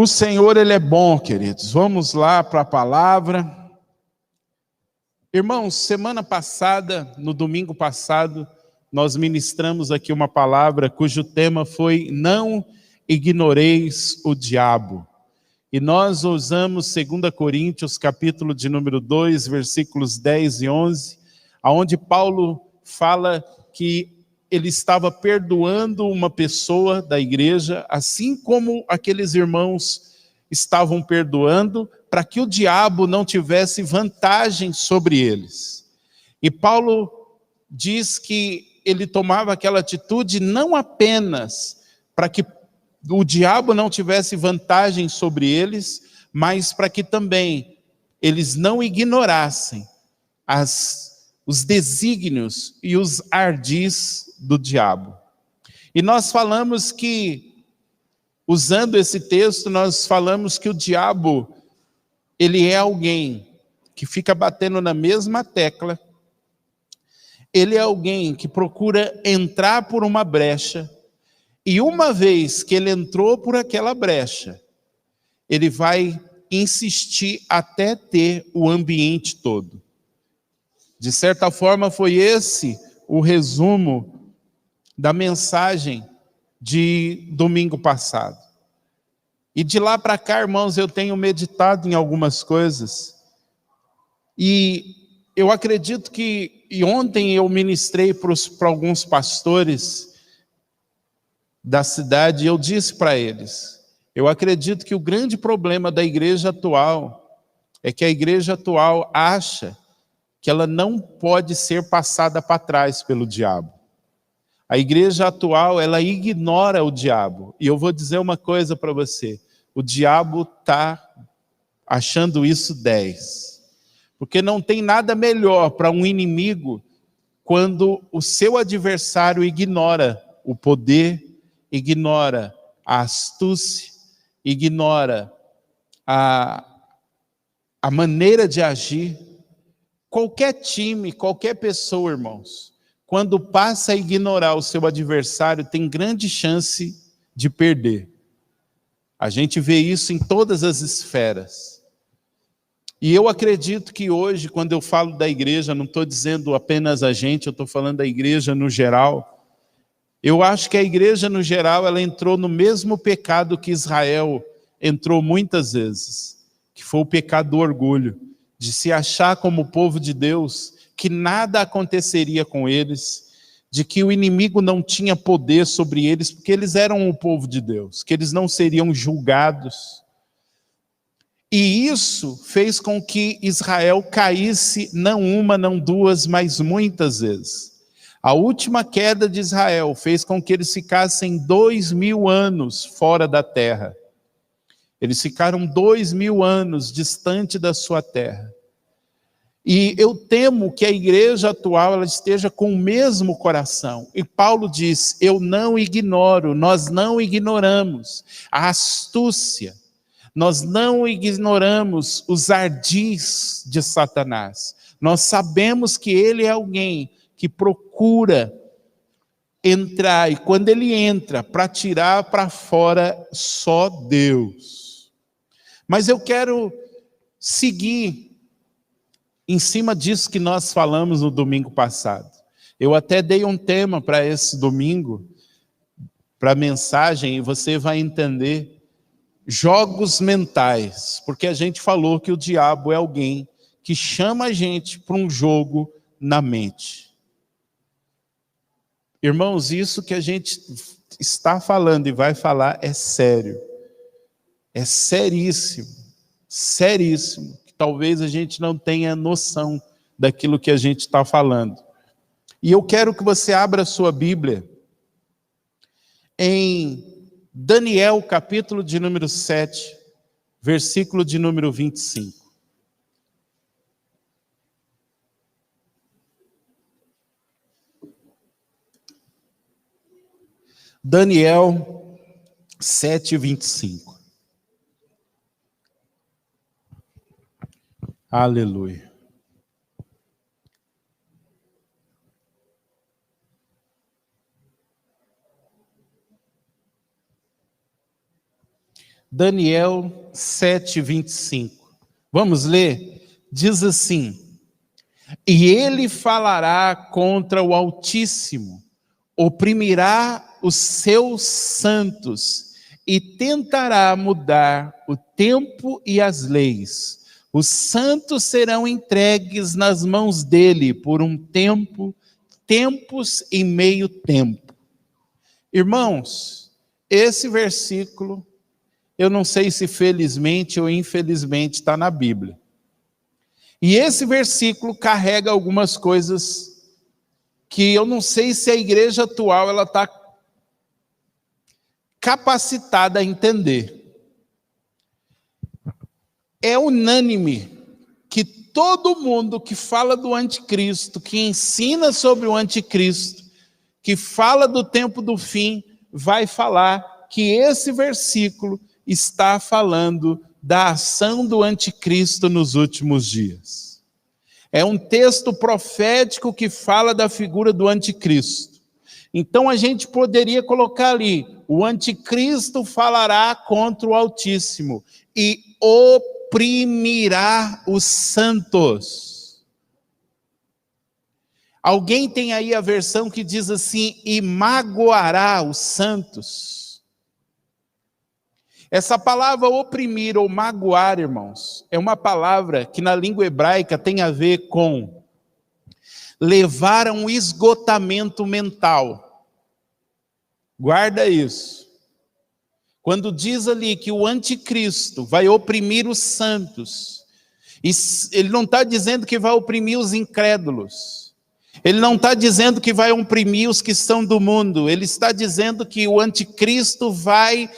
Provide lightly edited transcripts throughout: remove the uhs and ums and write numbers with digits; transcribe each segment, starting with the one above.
O Senhor, Ele é bom, queridos. Vamos lá para a palavra. Irmãos, semana passada, no domingo passado, nós ministramos aqui uma palavra cujo tema foi Não ignoreis o diabo. E nós usamos 2 Coríntios, capítulo de número 2, versículos 10 e 11, onde Paulo fala que ele estava perdoando uma pessoa da igreja, assim como aqueles irmãos estavam perdoando, para que o diabo não tivesse vantagem sobre eles. E Paulo diz que ele tomava aquela atitude não apenas para que o diabo não tivesse vantagem sobre eles, mas para que também eles não ignorassem os desígnios e os ardis do diabo. E nós falamos que, usando esse texto, nós falamos que o diabo, ele é alguém que fica batendo na mesma tecla, ele é alguém que procura entrar por uma brecha, e uma vez que ele entrou por aquela brecha, ele vai insistir até ter o ambiente todo. De certa forma, foi esse o resumo da mensagem de domingo passado. E de lá para cá, irmãos, eu tenho meditado em algumas coisas. E eu acredito que, e ontem eu ministrei para alguns pastores da cidade, e eu disse para eles, eu acredito que o grande problema da igreja atual é que a igreja atual acha que ela não pode ser passada para trás pelo diabo. A igreja atual, ela ignora o diabo. E eu vou dizer uma coisa para você, o diabo está achando isso 10. Porque não tem nada melhor para um inimigo quando o seu adversário ignora o poder, ignora a astúcia, ignora a maneira de agir. Qualquer time, qualquer pessoa, irmãos, quando passa a ignorar o seu adversário, tem grande chance de perder. A gente vê isso em todas as esferas. E eu acredito que hoje, quando eu falo da igreja, não estou dizendo apenas a gente, eu estou falando da igreja no geral. Eu acho que a igreja no geral, ela entrou no mesmo pecado que Israel entrou muitas vezes, que foi o pecado do orgulho, de se achar como povo de Deus, que nada aconteceria com eles, de que o inimigo não tinha poder sobre eles, porque eles eram o povo de Deus, que eles não seriam julgados. E isso fez com que Israel caísse não uma, não duas, mas muitas vezes. A última queda de Israel fez com que eles ficassem 2000 anos fora da terra. Eles ficaram 2000 anos distante da sua terra. E eu temo que a igreja atual ela esteja com o mesmo coração. E Paulo diz, eu não ignoro, nós não ignoramos a astúcia, nós não ignoramos os ardis de Satanás. Nós sabemos que ele é alguém que procura entrar, e quando ele entra, para tirar para fora só Deus. Mas eu quero seguir em cima disso que nós falamos no domingo passado. Eu até dei um tema para esse domingo, para a mensagem, e você vai entender. Jogos mentais, porque a gente falou que o diabo é alguém que chama a gente para um jogo na mente. Irmãos, isso que a gente está falando e vai falar é sério. É seríssimo, seríssimo. Talvez a gente não tenha noção daquilo que a gente está falando. E eu quero que você abra a sua Bíblia em Daniel, capítulo de número 7, versículo de número 25. Daniel 7, 25. Aleluia. Daniel 7:25. Vamos ler? Diz assim: e ele falará contra o Altíssimo, oprimirá os seus santos e tentará mudar o tempo e as leis. Os santos serão entregues nas mãos dele por um tempo, tempos e meio tempo. Irmãos, esse versículo, eu não sei se felizmente ou infelizmente está na Bíblia. E esse versículo carrega algumas coisas que eu não sei se a igreja atual ela está capacitada a entender. É unânime que todo mundo que fala do anticristo, que ensina sobre o anticristo, que fala do tempo do fim, vai falar que esse versículo está falando da ação do anticristo nos últimos dias. É um texto profético que fala da figura do anticristo. Então a gente poderia colocar ali: o anticristo falará contra o Altíssimo e oprimirá os santos. Alguém tem aí a versão que diz assim: e magoará os santos. Essa palavra oprimir ou magoar, irmãos, é uma palavra que na língua hebraica tem a ver com levar a um esgotamento mental. Guarda isso. Quando diz ali que o anticristo vai oprimir os santos, ele não está dizendo que vai oprimir os incrédulos. Ele não está dizendo que vai oprimir os que estão do mundo. Ele está dizendo que o anticristo vai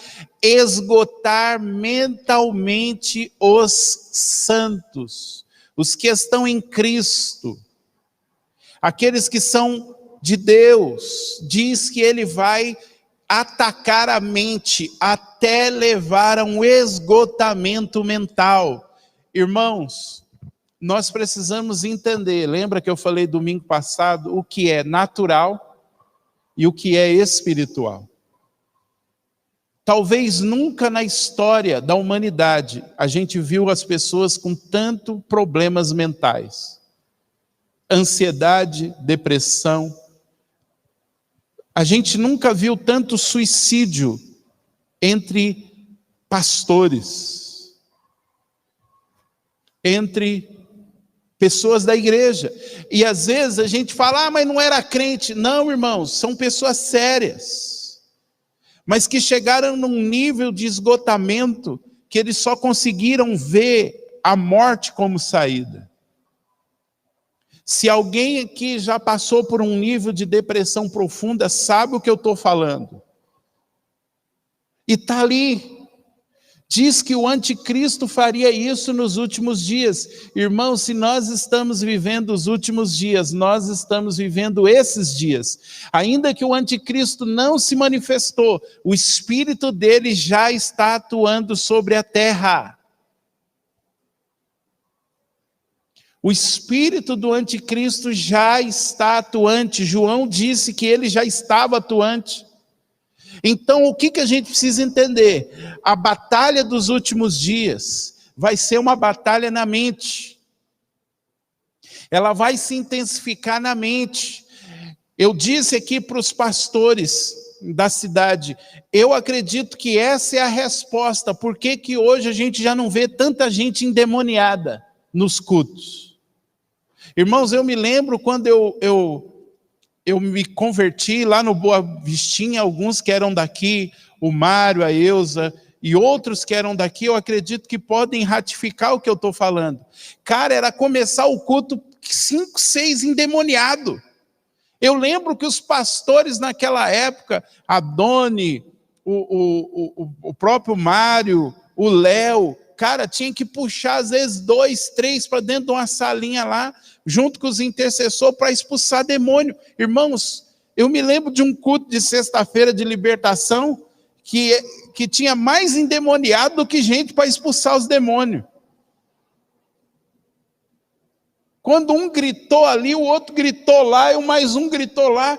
esgotar mentalmente os santos, os que estão em Cristo, aqueles que são de Deus. Diz que ele vai atacar a mente até levar a um esgotamento mental. Irmãos, nós precisamos entender, lembra que eu falei domingo passado, o que é natural e o que é espiritual. Talvez nunca na história da humanidade a gente viu as pessoas com tanto problemas mentais. Ansiedade, depressão. A gente nunca viu tanto suicídio entre pastores, entre pessoas da igreja. E às vezes a gente fala: mas não era crente. Não, irmãos, são pessoas sérias, mas que chegaram num nível de esgotamento que eles só conseguiram ver a morte como saída. Se alguém aqui já passou por um nível de depressão profunda, sabe o que eu estou falando. E está ali. Diz que o anticristo faria isso nos últimos dias. Irmãos, se nós estamos vivendo os últimos dias, nós estamos vivendo esses dias. Ainda que o anticristo não se manifestou, o espírito dele já está atuando sobre a terra. O espírito do anticristo já está atuante. João disse que ele já estava atuante. Então, o que a gente precisa entender? A batalha dos últimos dias vai ser uma batalha na mente. Ela vai se intensificar na mente. Eu disse aqui para os pastores da cidade, eu acredito que essa é a resposta. Por que hoje a gente já não vê tanta gente endemoniada nos cultos? Irmãos, eu me lembro quando eu me converti lá no Boa Vistinha, alguns que eram daqui, o Mário, a Eusa e outros que eram daqui, eu acredito que podem ratificar o que eu estou falando. Cara, era começar o culto 5, 6 endemoniado. Eu lembro que os pastores naquela época, a Doni, o próprio Mário, o Léo, cara, tinha que puxar às vezes 2, 3 para dentro de uma salinha lá, junto com os intercessores para expulsar demônio. Irmãos, eu me lembro de um culto de sexta-feira de libertação que tinha mais endemoniado do que gente para expulsar os demônios. Quando um gritou ali, o outro gritou lá, e o mais um gritou lá.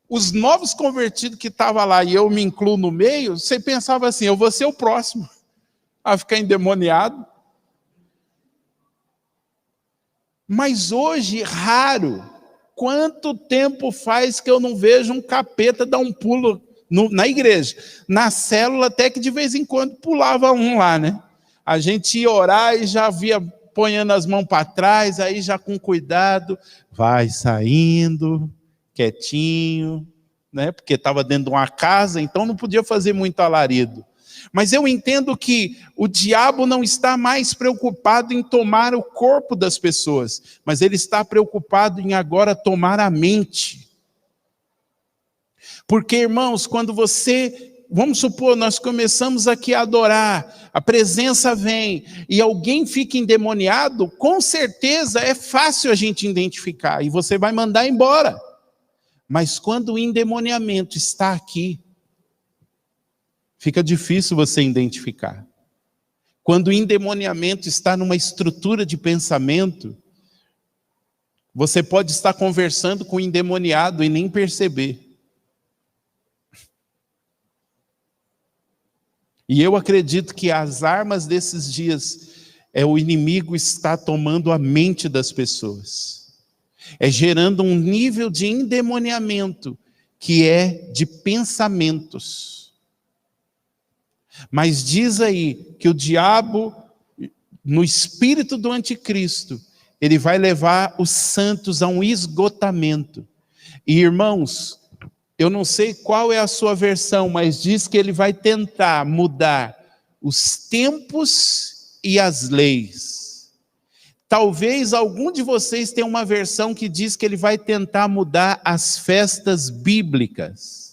Os novos convertidos que estavam lá, e eu me incluo no meio, você pensava assim, eu vou ser o próximo a ficar endemoniado. Mas hoje, raro. Quanto tempo faz que eu não vejo um capeta dar um pulo na igreja? Na célula, até que de vez em quando pulava um lá, né? A gente ia orar e já via ponhando as mãos para trás, aí já com cuidado, vai saindo, quietinho, né? Porque estava dentro de uma casa, então não podia fazer muito alarido. Mas eu entendo que o diabo não está mais preocupado em tomar o corpo das pessoas, mas ele está preocupado em agora tomar a mente. Porque, irmãos, quando vamos supor, nós começamos aqui a adorar, a presença vem, e alguém fica endemoniado, com certeza é fácil a gente identificar, e você vai mandar embora. Mas quando o endemoniamento está aqui, fica difícil você identificar. Quando o endemoniamento está numa estrutura de pensamento, você pode estar conversando com o endemoniado e nem perceber. E eu acredito que as armas desses dias é o inimigo está tomando a mente das pessoas. É gerando um nível de endemoniamento que é de pensamentos. Mas diz aí que o diabo, no espírito do anticristo, ele vai levar os santos a um esgotamento. E irmãos, eu não sei qual é a sua versão, mas diz que ele vai tentar mudar os tempos e as leis. Talvez algum de vocês tenha uma versão que diz que ele vai tentar mudar as festas bíblicas.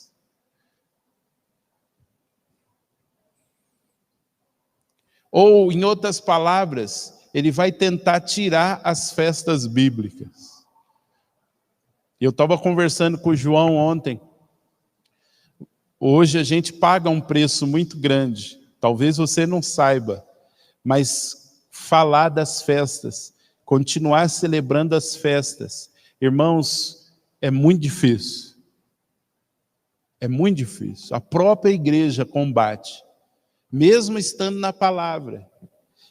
Ou, em outras palavras, ele vai tentar tirar as festas bíblicas. Eu estava conversando com o João ontem. Hoje a gente paga um preço muito grande. Talvez você não saiba, mas falar das festas, continuar celebrando as festas, irmãos, é muito difícil. É muito difícil. A própria igreja combate. Mesmo estando na palavra,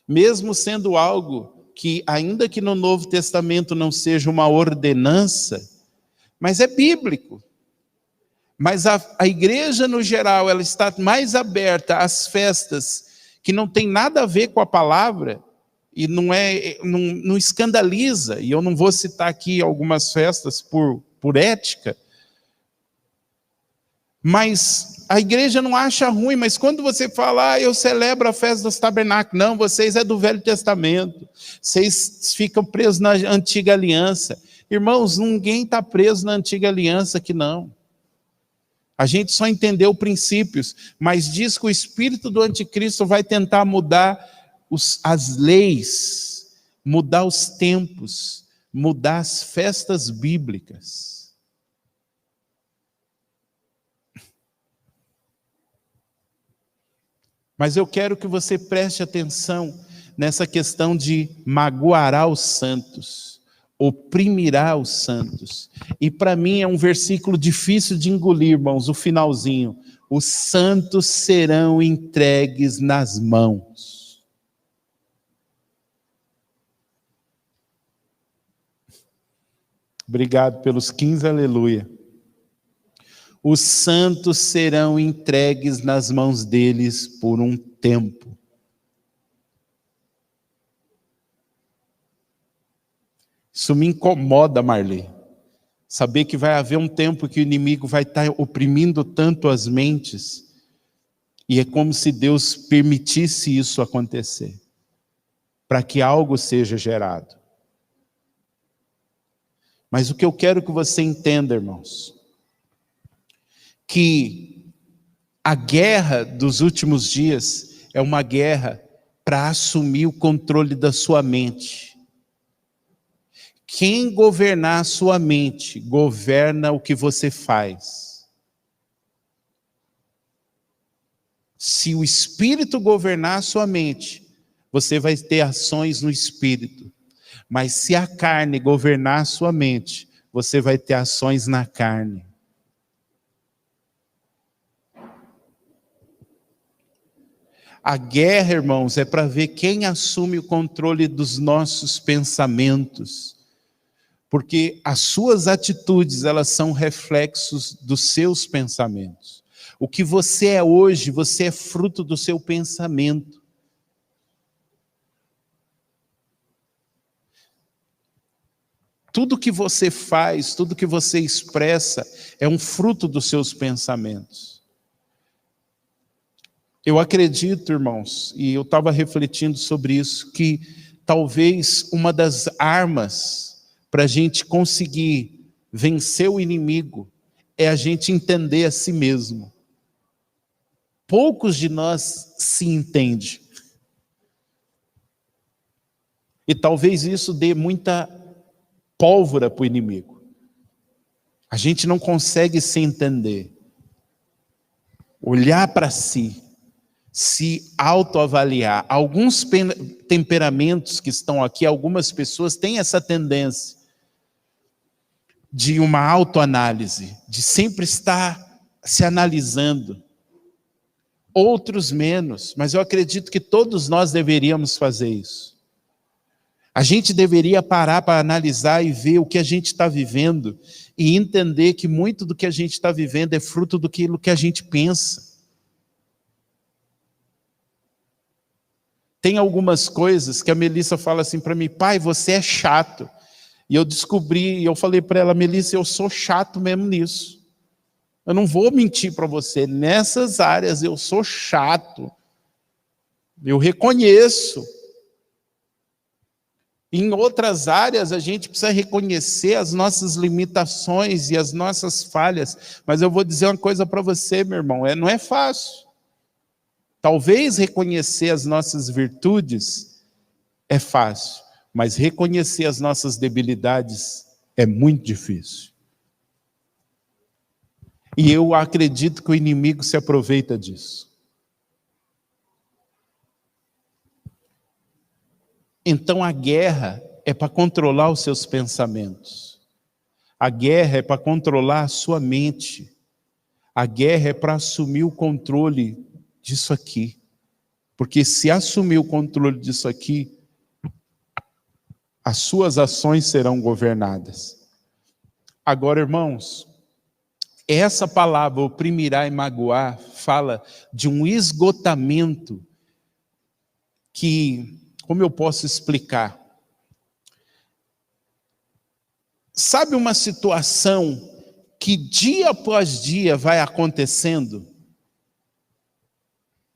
mesmo sendo algo que, ainda que no Novo Testamento não seja uma ordenança, mas é bíblico. Mas a igreja, no geral, ela está mais aberta às festas que não tem nada a ver com a palavra, e não escandaliza, e eu não vou citar aqui algumas festas por ética, mas a igreja não acha ruim, mas quando você fala, eu celebro a festa dos tabernáculos, não, vocês é do Velho Testamento, vocês ficam presos na antiga aliança. Irmãos, ninguém está preso na antiga aliança aqui não. A gente só entendeu princípios, mas diz que o espírito do anticristo vai tentar mudar as leis, mudar os tempos, mudar as festas bíblicas. Mas eu quero que você preste atenção nessa questão de magoará os santos, oprimirá os santos. E para mim é um versículo difícil de engolir, irmãos, o finalzinho. Os santos serão entregues nas mãos. Obrigado pelos 15, aleluia. Os santos serão entregues nas mãos deles por um tempo. Isso me incomoda, Marli. Saber que vai haver um tempo que o inimigo vai estar oprimindo tanto as mentes, e é como se Deus permitisse isso acontecer, para que algo seja gerado. Mas o que eu quero que você entenda, irmãos, que a guerra dos últimos dias é uma guerra para assumir o controle da sua mente. Quem governar a sua mente, governa o que você faz. Se o Espírito governar a sua mente, você vai ter ações no Espírito. Mas se a carne governar a sua mente, você vai ter ações na carne. A guerra, irmãos, é para ver quem assume o controle dos nossos pensamentos. Porque as suas atitudes, elas são reflexos dos seus pensamentos. O que você é hoje, você é fruto do seu pensamento. Tudo que você faz, tudo que você expressa, é um fruto dos seus pensamentos. Eu acredito, irmãos, e eu estava refletindo sobre isso, que talvez uma das armas para a gente conseguir vencer o inimigo é a gente entender a si mesmo. Poucos de nós se entendem. E talvez isso dê muita pólvora para o inimigo. A gente não consegue se entender. Olhar para si, se autoavaliar. Alguns temperamentos que estão aqui, algumas pessoas têm essa tendência de uma autoanálise, de sempre estar se analisando. Outros menos, mas eu acredito que todos nós deveríamos fazer isso. A gente deveria parar para analisar e ver o que a gente está vivendo e entender que muito do que a gente está vivendo é fruto daquilo que a gente pensa. Tem algumas coisas que a Melissa fala assim para mim: pai, você é chato. E eu descobri, eu falei para ela: Melissa, eu sou chato mesmo nisso. Eu não vou mentir para você, nessas áreas eu sou chato. Eu reconheço. Em outras áreas a gente precisa reconhecer as nossas limitações e as nossas falhas. Mas eu vou dizer uma coisa para você, meu irmão, não é fácil. Talvez reconhecer as nossas virtudes é fácil, mas reconhecer as nossas debilidades é muito difícil. E eu acredito que o inimigo se aproveita disso. Então a guerra é para controlar os seus pensamentos. A guerra é para controlar a sua mente. A guerra é para assumir o controle disso aqui. Porque se assumir o controle disso aqui, as suas ações serão governadas. Agora, irmãos, essa palavra, oprimirá e magoar, fala de um esgotamento que, como eu posso explicar? Sabe uma situação que dia após dia vai acontecendo?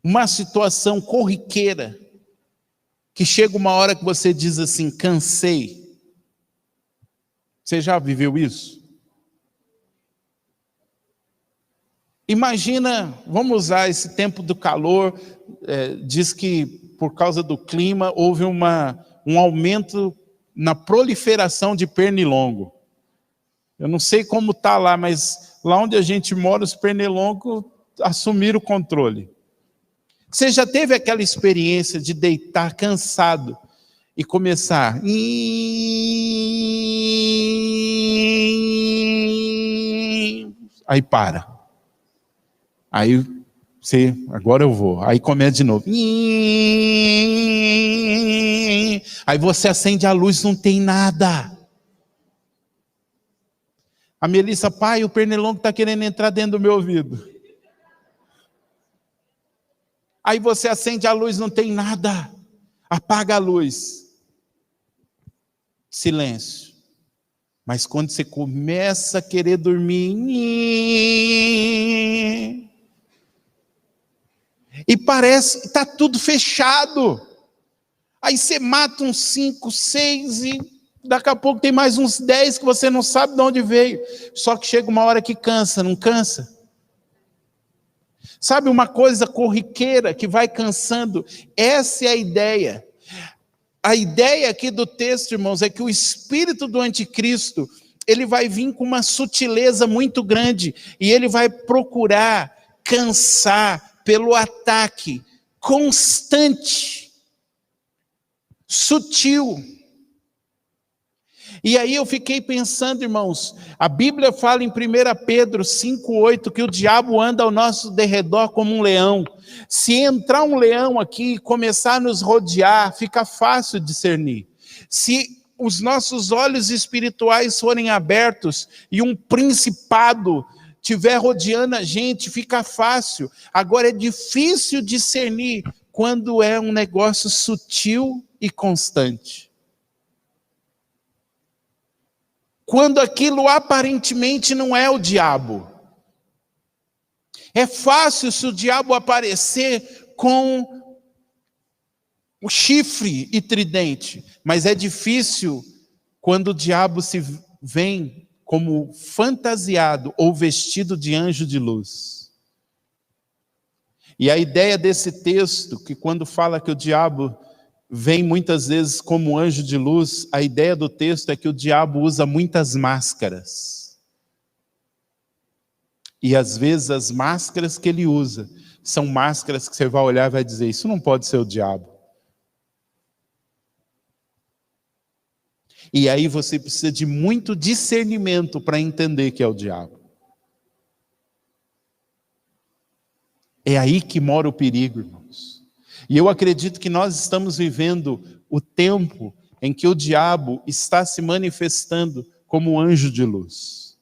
Uma situação corriqueira, que chega uma hora que você diz assim: cansei. Você já viveu isso? Imagina, vamos usar esse tempo do calor, diz que por causa do clima houve um aumento na proliferação de pernilongo. Eu não sei como está lá, mas lá onde a gente mora, os pernilongos assumiram o controle. Você já teve aquela experiência de deitar cansado e começar? Aí para. Aí você, agora eu vou. Aí começa de novo. Aí você acende a luz, não tem nada. A Melissa: pai, o pernilongo está querendo entrar dentro do meu ouvido. Aí você acende a luz, não tem nada. Apaga a luz. Silêncio. Mas quando você começa a querer dormir, e parece que está tudo fechado. Aí você mata uns 5, 6 e daqui a pouco tem mais uns 10 que você não sabe de onde veio. Só que chega uma hora que cansa, não cansa? Sabe uma coisa corriqueira que vai cansando? Essa é a ideia. A ideia aqui do texto, irmãos, é que o espírito do anticristo, ele vai vir com uma sutileza muito grande e ele vai procurar cansar pelo ataque constante, sutil. E aí eu fiquei pensando, irmãos, a Bíblia fala em 1 Pedro 5,8 que o diabo anda ao nosso derredor como um leão. Se entrar um leão aqui e começar a nos rodear, fica fácil discernir. Se os nossos olhos espirituais forem abertos e um principado estiver rodeando a gente, fica fácil. Agora é difícil discernir quando é um negócio sutil e constante. Quando aquilo aparentemente não é o diabo. É fácil se o diabo aparecer com o chifre e tridente, mas é difícil quando o diabo se vem como fantasiado ou vestido de anjo de luz. E a ideia desse texto, que quando fala que o diabo vem muitas vezes como anjo de luz, a ideia do texto é que o diabo usa muitas máscaras. E às vezes as máscaras que ele usa são máscaras que você vai olhar e vai dizer, isso não pode ser o diabo. E aí você precisa de muito discernimento para entender que é o diabo. É aí que mora o perigo, irmãos. E eu acredito que nós estamos vivendo o tempo em que o diabo está se manifestando como anjo de luz.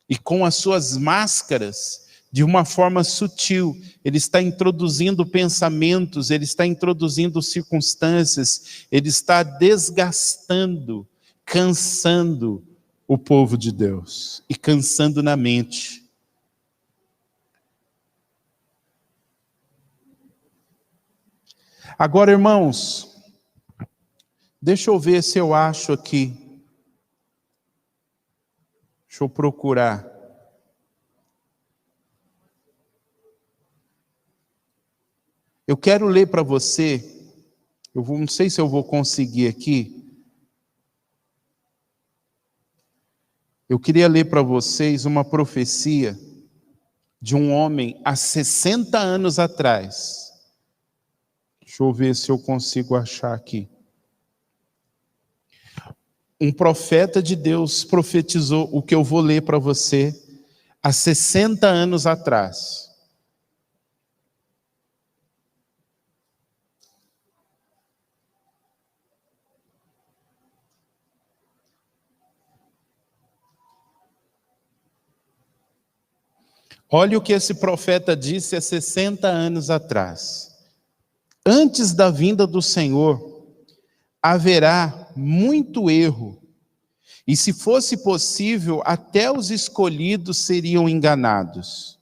E com as suas máscaras, de uma forma sutil, ele está introduzindo pensamentos, ele está introduzindo circunstâncias, ele está desgastando, cansando o povo de Deus e cansando na mente. Agora, irmãos, deixa eu ver se eu acho aqui. Deixa eu procurar. Eu quero ler para você, não sei se eu vou conseguir aqui. Eu queria ler para vocês uma profecia de um homem há 60 anos atrás. Deixa eu ver se eu consigo achar aqui. Um profeta de Deus profetizou o que eu vou ler para você há 60 anos atrás. Olha o que esse profeta disse há 60 anos atrás. Antes da vinda do Senhor, haverá muito erro, e se fosse possível, até os escolhidos seriam enganados.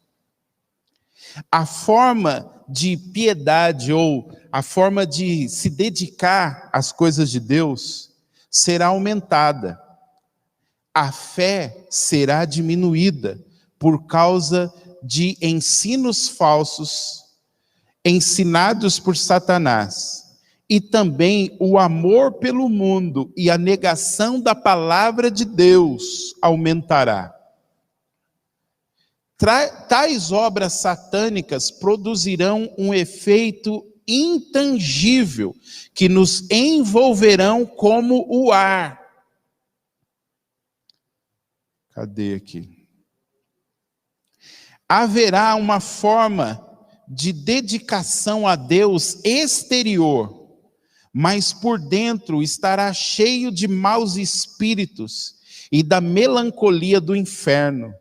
A forma de piedade ou a forma de se dedicar às coisas de Deus será aumentada. A fé será diminuída por causa de ensinos falsos ensinados por Satanás, e também o amor pelo mundo e a negação da palavra de Deus aumentará. Tais obras satânicas produzirão um efeito intangível que nos envolverão como o ar. Cadê aqui? Haverá uma forma de dedicação a Deus exterior, mas por dentro estará cheio de maus espíritos e da melancolia do inferno.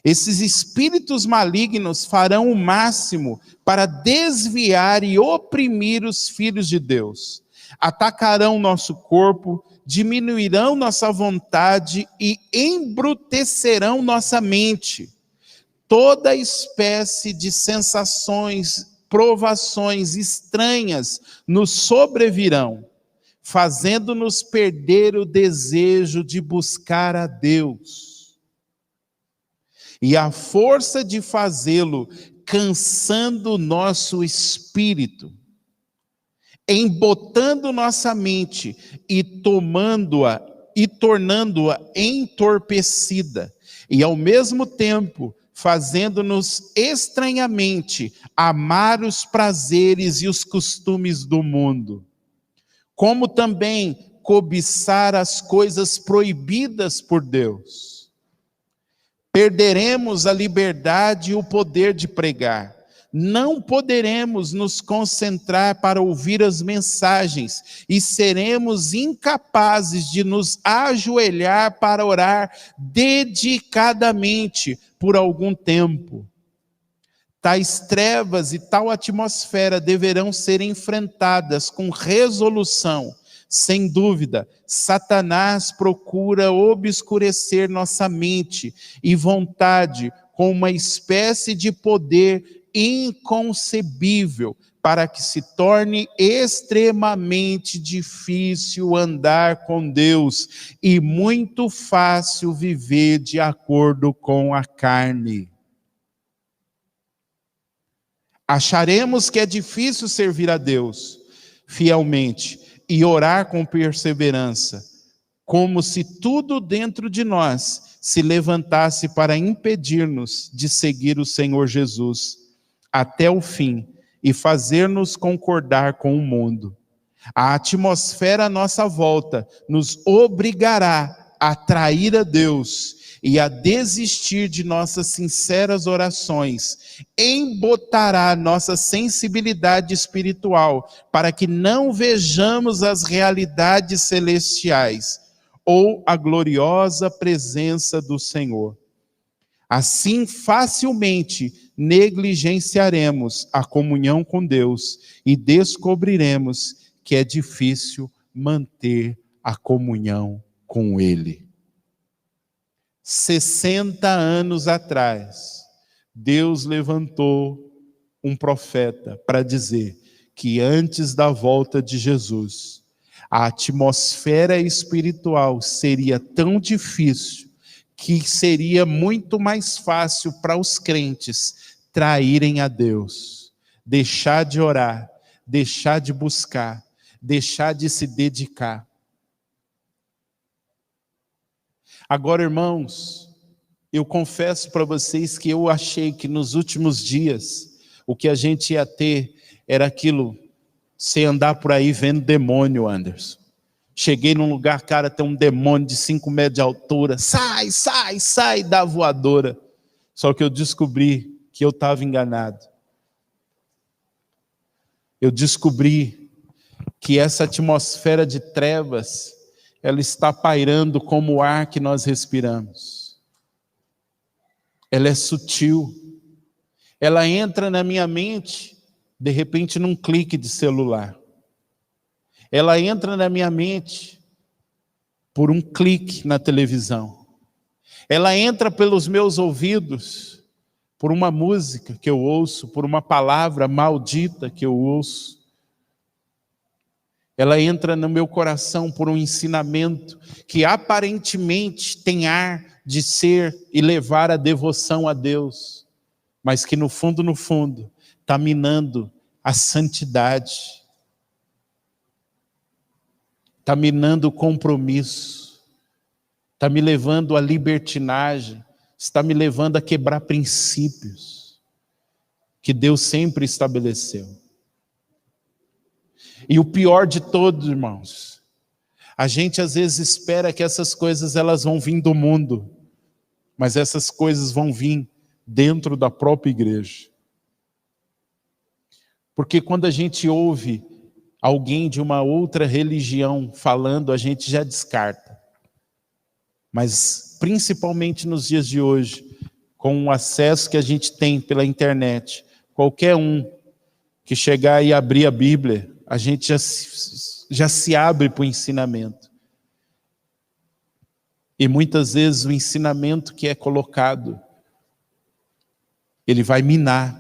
Esses espíritos malignos farão o máximo para desviar e oprimir os filhos de Deus. Atacarão nosso corpo, diminuirão nossa vontade e embrutecerão nossa mente. Toda espécie de sensações, provações estranhas nos sobrevirão, fazendo-nos perder o desejo de buscar a Deus. E a força de fazê-lo, cansando o nosso espírito, embotando nossa mente e tomando-a e tornando-a entorpecida, e ao mesmo tempo fazendo-nos estranhamente amar os prazeres e os costumes do mundo, como também cobiçar as coisas proibidas por Deus. Perderemos a liberdade e o poder de pregar. Não poderemos nos concentrar para ouvir as mensagens e seremos incapazes de nos ajoelhar para orar dedicadamente por algum tempo. Tais trevas e tal atmosfera deverão ser enfrentadas com resolução. Sem dúvida, Satanás procura obscurecer nossa mente e vontade com uma espécie de poder inconcebível, para que se torne extremamente difícil andar com Deus e muito fácil viver de acordo com a carne. Acharemos que é difícil servir a Deus fielmente e orar com perseverança, como se tudo dentro de nós se levantasse para impedir-nos de seguir o Senhor Jesus até o fim e fazer-nos concordar com o mundo. A atmosfera à nossa volta nos obrigará a trair a Deus e a desistir de nossas sinceras orações, embotará nossa sensibilidade espiritual para que não vejamos as realidades celestiais ou a gloriosa presença do Senhor. Assim, facilmente negligenciaremos a comunhão com Deus e descobriremos que é difícil manter a comunhão com Ele. 60 anos atrás, Deus levantou um profeta para dizer que antes da volta de Jesus, a atmosfera espiritual seria tão difícil que seria muito mais fácil para os crentes traírem a Deus, deixar de orar, deixar de buscar, deixar de se dedicar. Agora, irmãos, eu confesso para vocês que eu achei que nos últimos dias o que a gente ia ter era aquilo, você andar por aí vendo demônio, Anderson. Cheguei num lugar, cara, tem um demônio de 5 metros de altura, sai, sai, sai da voadora. Só que eu descobri que eu estava enganado. Eu descobri que essa atmosfera de trevas, ela está pairando como o ar que nós respiramos. Ela é sutil. Ela entra na minha mente, de repente, num clique de celular. Ela entra na minha mente por um clique na televisão. Ela entra pelos meus ouvidos por uma música que eu ouço, por uma palavra maldita que eu ouço. Ela entra no meu coração por um ensinamento que aparentemente tem ar de ser e levar a devoção a Deus, mas que no fundo, está minando a santidade. Está minando o compromisso, está me levando à libertinagem, está me levando a quebrar princípios que Deus sempre estabeleceu. E o pior de todos, irmãos, a gente às vezes espera que essas coisas elas vão vir do mundo, mas essas coisas vão vir dentro da própria igreja. Porque quando a gente ouve alguém de uma outra religião falando, a gente já descarta. Mas principalmente nos dias de hoje, com o acesso que a gente tem pela internet, qualquer um que chegar e abrir a Bíblia, a gente já se abre para o ensinamento. E muitas vezes o ensinamento que é colocado, ele vai minar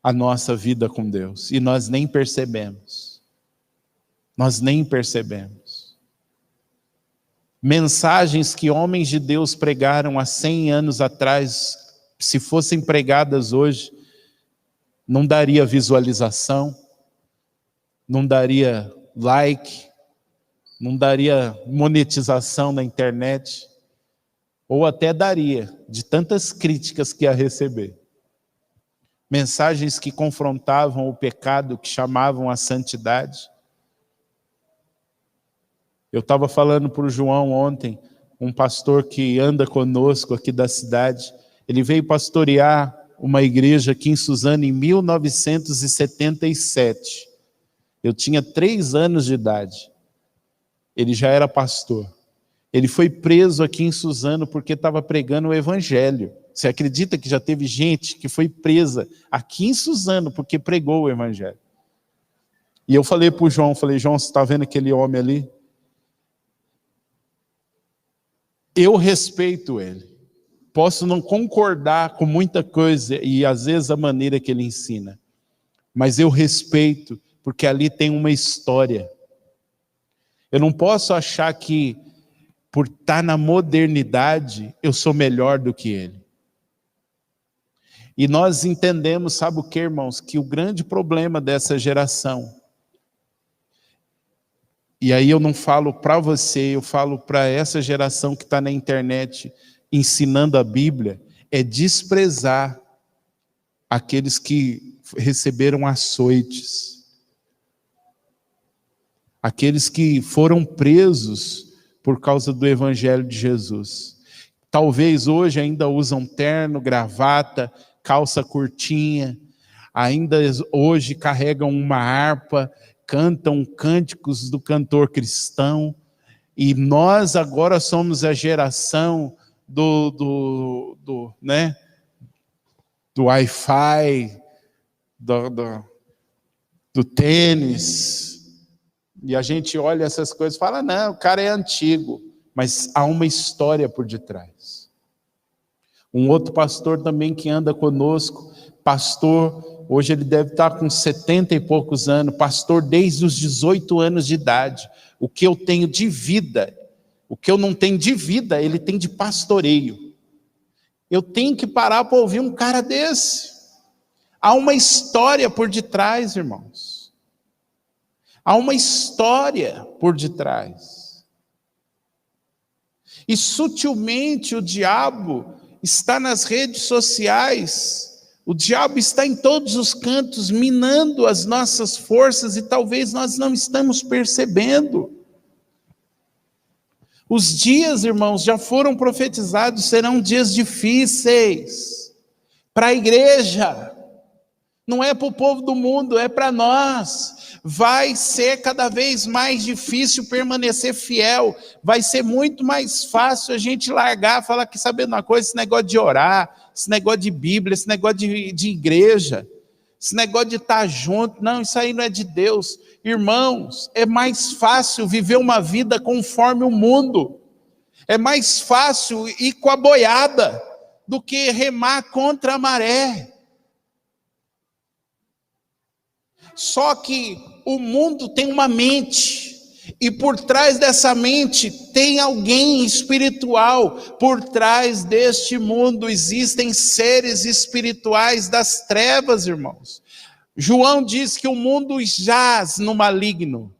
a nossa vida com Deus. E nós nem percebemos. Nós nem percebemos. Mensagens que homens de Deus pregaram há 100 anos atrás, se fossem pregadas hoje, não daria visualização, não daria like, não daria monetização na internet, ou até daria, de tantas críticas que ia receber. Mensagens que confrontavam o pecado, que chamavam a santidade. Eu estava falando para o João ontem, um pastor que anda conosco aqui da cidade, ele veio pastorear uma igreja aqui em Suzano em 1977. Eu tinha 3 anos de idade. Ele já era pastor. Ele foi preso aqui em Suzano porque estava pregando o evangelho. Você acredita que já teve gente que foi presa aqui em Suzano porque pregou o evangelho? E eu falei para o João, João, você está vendo aquele homem ali? Eu respeito ele. Posso não concordar com muita coisa e às vezes a maneira que ele ensina. Mas eu respeito porque ali tem uma história. Eu não posso achar que por estar na modernidade eu sou melhor do que ele. E nós entendemos, sabe o que, irmãos? Que o grande problema dessa geração, e aí eu não falo para você, eu falo para essa geração que está na internet ensinando a Bíblia, é desprezar aqueles que receberam açoites, aqueles que foram presos por causa do Evangelho de Jesus. Talvez hoje ainda usam terno, gravata, calça curtinha, ainda hoje carregam uma harpa, cantam cânticos do cantor cristão, e nós agora somos a geração do Wi-Fi, do tênis, e a gente olha essas coisas e fala, não, o cara é antigo, mas há uma história por detrás. Um outro pastor também que anda conosco, pastor, hoje ele deve estar com 70 e poucos anos, pastor desde os 18 anos de idade. O que eu tenho de vida, o que eu não tenho de vida, ele tem de pastoreio. Eu tenho que parar para ouvir um cara desse. Há uma história por detrás, irmãos. Há uma história por detrás. E sutilmente o diabo está nas redes sociais, o diabo está em todos os cantos, minando as nossas forças e talvez nós não estamos percebendo. Os dias, irmãos, já foram profetizados, serão dias difíceis para a igreja, não é para o povo do mundo, é para nós. Vai ser cada vez mais difícil permanecer fiel, vai ser muito mais fácil a gente largar, falar que sabendo uma coisa, esse negócio de orar, esse negócio de Bíblia, esse negócio de igreja, esse negócio de estar junto, não, isso aí não é de Deus. Irmãos, é mais fácil viver uma vida conforme o mundo, é mais fácil ir com a boiada do que remar contra a maré. Só que o mundo tem uma mente, e por trás dessa mente tem alguém espiritual. Por trás deste mundo existem seres espirituais das trevas, irmãos. João diz que o mundo jaz no maligno.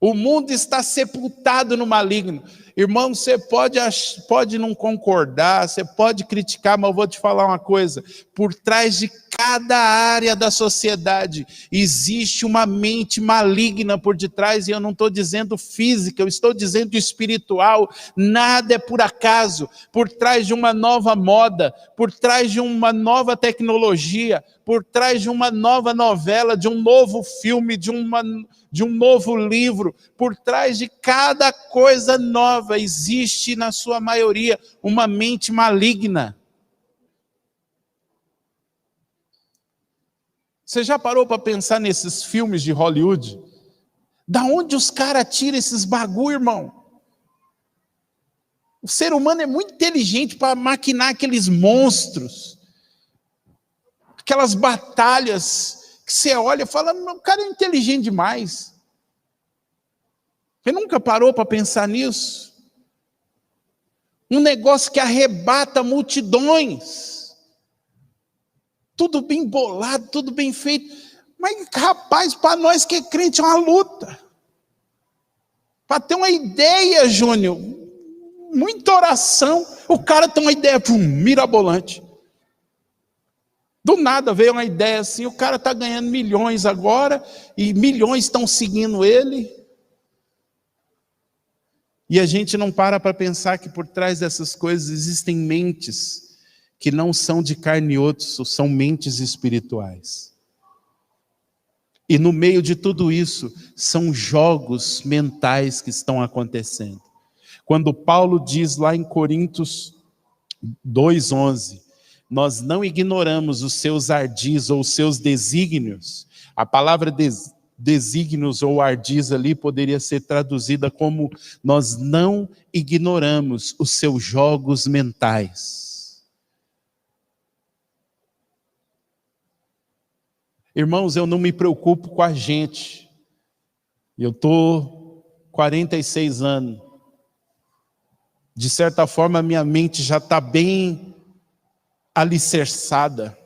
O mundo está sepultado no maligno. Irmão, você pode não concordar, você pode criticar, mas eu vou te falar uma coisa. Por trás de cada área da sociedade existe uma mente maligna por detrás, e eu não estou dizendo física, eu estou dizendo espiritual. Nada é por acaso. Por trás de uma nova moda, por trás de uma nova tecnologia, por trás de uma nova novela, de um novo filme, de um novo livro, por trás de cada coisa nova existe, na sua maioria, uma mente maligna. Você já parou para pensar nesses filmes de Hollywood? Da onde os caras tiram esses bagulho, irmão? O ser humano é muito inteligente para maquinar aqueles monstros, aquelas batalhas que você olha e fala, o cara é inteligente demais. Você nunca parou para pensar nisso? Um negócio que arrebata multidões. Tudo bem bolado, tudo bem feito. Mas, rapaz, para nós que é crente é uma luta. Para ter uma ideia, Júnior, muita oração, o cara tem uma ideia mirabolante. Do nada veio uma ideia assim, o cara está ganhando milhões agora, e milhões estão seguindo ele. E a gente não para pensar que por trás dessas coisas existem mentes que não são de carne e osso, são mentes espirituais. E no meio de tudo isso, são jogos mentais que estão acontecendo. Quando Paulo diz lá em Coríntios 2:11, nós não ignoramos os seus ardis ou os seus desígnios. A palavra desígnios ou ardis ali poderia ser traduzida como nós não ignoramos os seus jogos mentais. Irmãos, eu não me preocupo com a gente. Eu estou 46 anos. De certa forma, minha mente já está bem alicerçada.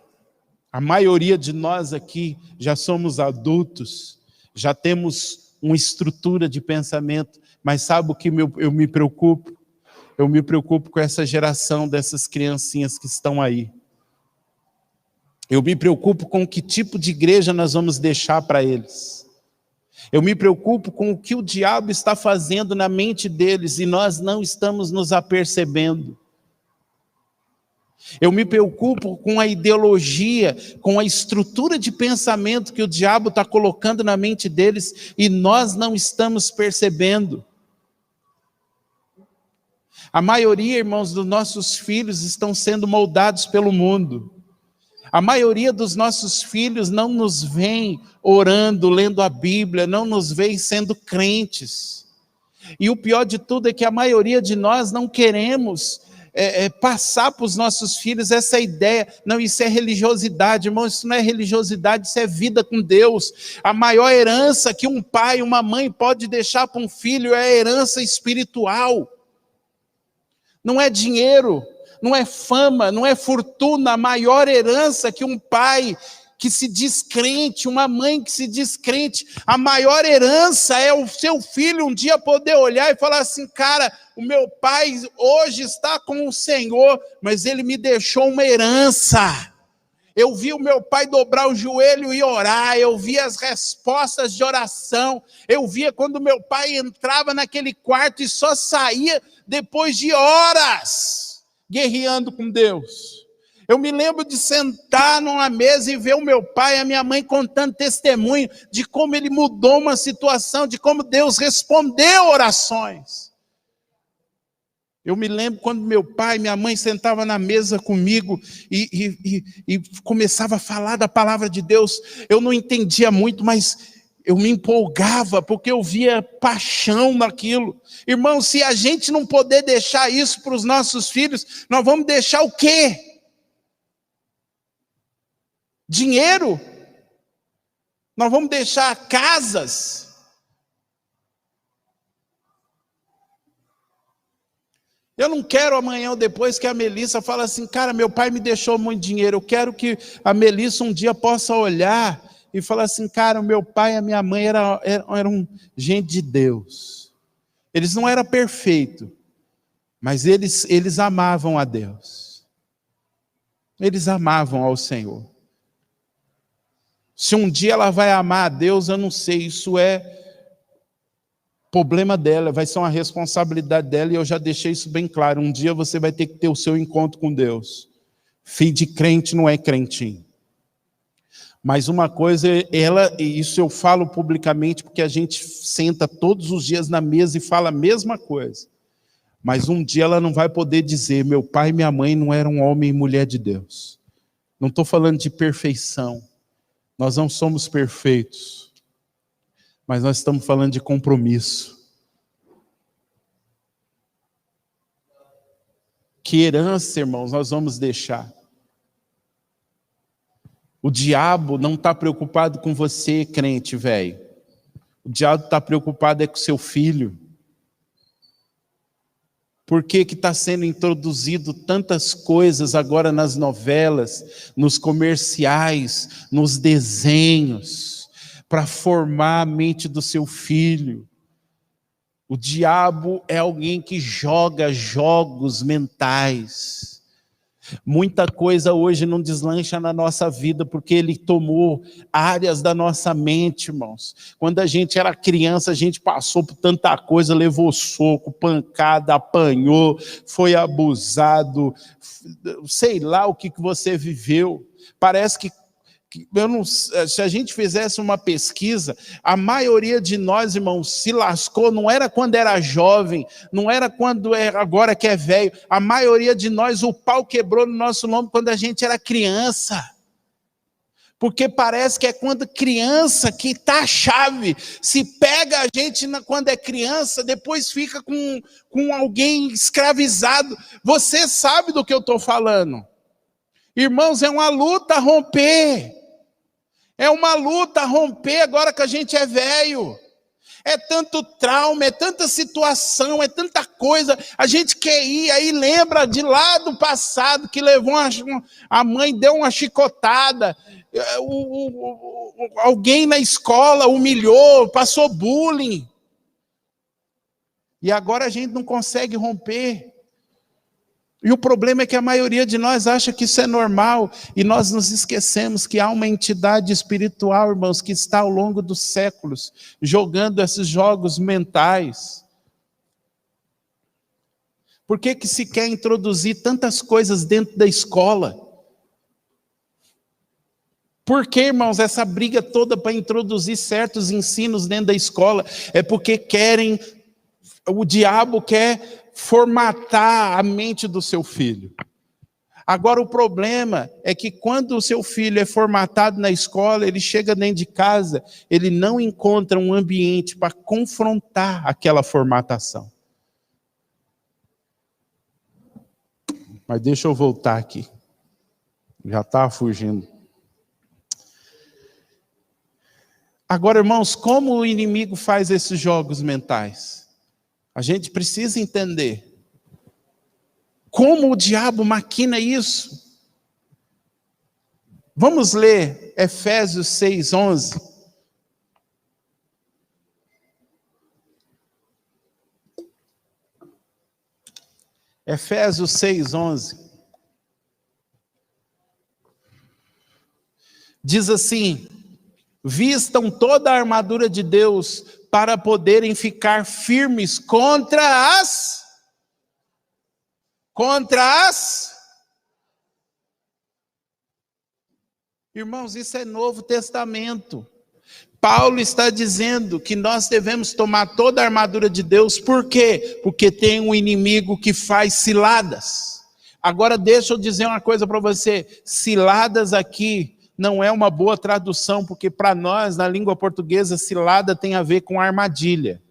A maioria de nós aqui já somos adultos, já temos uma estrutura de pensamento, mas sabe o que eu me preocupo? Eu me preocupo com essa geração dessas criancinhas que estão aí. Eu me preocupo com que tipo de igreja nós vamos deixar para eles. Eu me preocupo com o que o diabo está fazendo na mente deles e nós não estamos nos apercebendo. Eu me preocupo com a ideologia, com a estrutura de pensamento que o diabo está colocando na mente deles e nós não estamos percebendo. A maioria, irmãos, dos nossos filhos estão sendo moldados pelo mundo. A maioria dos nossos filhos não nos vem orando, lendo a Bíblia, não nos vem sendo crentes. E o pior de tudo é que a maioria de nós não queremos passar para os nossos filhos essa ideia. Não, isso é religiosidade, irmão, isso não é religiosidade, isso é vida com Deus. A maior herança que um pai, uma mãe pode deixar para um filho é a herança espiritual. Não é dinheiro, não é fama, não é fortuna. A maior herança que um pai que se diz crente, uma mãe que se diz crente, a maior herança é o seu filho um dia poder olhar e falar assim: cara, o meu pai hoje está com o Senhor, mas ele me deixou uma herança. Eu vi o meu pai dobrar o joelho e orar, eu vi as respostas de oração, eu via quando meu pai entrava naquele quarto e só saía depois de horas guerreando com Deus. Eu me lembro de sentar numa mesa e ver o meu pai e a minha mãe contando testemunho de como ele mudou uma situação, de como Deus respondeu orações. Eu me lembro quando meu pai e minha mãe sentavam na mesa comigo e começava a falar da palavra de Deus. Eu não entendia muito, mas eu me empolgava porque eu via paixão naquilo. Irmão, se a gente não poder deixar isso para os nossos filhos, nós vamos deixar o quê? Dinheiro? Nós vamos deixar casas? Eu não quero amanhã ou depois que a Melissa fale assim: cara, meu pai me deixou muito dinheiro. Eu quero que a Melissa um dia possa olhar e falar assim: cara, o meu pai e a minha mãe eram gente de Deus. Eles não eram perfeitos, mas eles amavam a Deus. Eles amavam ao Senhor. Se um dia ela vai amar a Deus, eu não sei, isso é problema dela, vai ser uma responsabilidade dela, e eu já deixei isso bem claro. Um dia você vai ter que ter o seu encontro com Deus. Filho de crente não é crentinho. Mas uma coisa, e isso eu falo publicamente, porque a gente senta todos os dias na mesa e fala a mesma coisa. Mas um dia ela não vai poder dizer: meu pai e minha mãe não eram homem e mulher de Deus. Não estou falando de perfeição. Nós não somos perfeitos, mas nós estamos falando de compromisso. Que herança, irmãos, nós vamos deixar? O diabo não está preocupado com você, crente, velho. O diabo está preocupado com seu filho. Por que está sendo introduzido tantas coisas agora nas novelas, nos comerciais, nos desenhos, para formar a mente do seu filho? O diabo é alguém que joga jogos mentais. Muita coisa hoje não deslancha na nossa vida porque ele tomou áreas da nossa mente, irmãos. Quando a gente era criança, a gente passou por tanta coisa, levou soco, pancada, apanhou, foi abusado, sei lá o que você viveu. Parece que eu não, se a gente fizesse uma pesquisa, a maioria de nós, irmãos, se lascou, não era quando era jovem, não era quando agora que é velho. A maioria de nós, o pau quebrou no nosso lombo quando a gente era criança. Porque parece que é quando criança que está a chave. Se pega a gente quando é criança, depois fica com alguém escravizado. Você sabe do que eu estou falando. Irmãos, é uma luta romper. É uma luta romper agora que a gente é velho. É tanto trauma, é tanta situação, é tanta coisa. A gente quer ir, aí lembra de lá do passado que levou a mãe deu uma chicotada. Alguém na escola humilhou, passou bullying. E agora a gente não consegue romper. E o problema é que a maioria de nós acha que isso é normal, e nós nos esquecemos que há uma entidade espiritual, irmãos, que está ao longo dos séculos, jogando esses jogos mentais. Por que que se quer introduzir tantas coisas dentro da escola? Por que, irmãos, essa briga toda para introduzir certos ensinos dentro da escola? É porque o diabo quer formatar a mente do seu filho. Agora o problema é que quando o seu filho é formatado na escola, ele chega dentro de casa, ele não encontra um ambiente para confrontar aquela formatação. Mas deixa eu voltar aqui. Já estava fugindo. Agora, irmãos, como o inimigo faz esses jogos mentais? A gente precisa entender como o diabo maquina isso. Vamos ler Efésios 6:11. Efésios 6:11. Diz assim: vistam toda a armadura de Deus para poderem ficar firmes contra as... Irmãos, isso é Novo Testamento. Paulo está dizendo que nós devemos tomar toda a armadura de Deus. Por quê? Porque tem um inimigo que faz ciladas. Agora deixa eu dizer uma coisa para você. Ciladas aqui não é uma boa tradução, porque para nós, na língua portuguesa, cilada tem a ver com armadilha.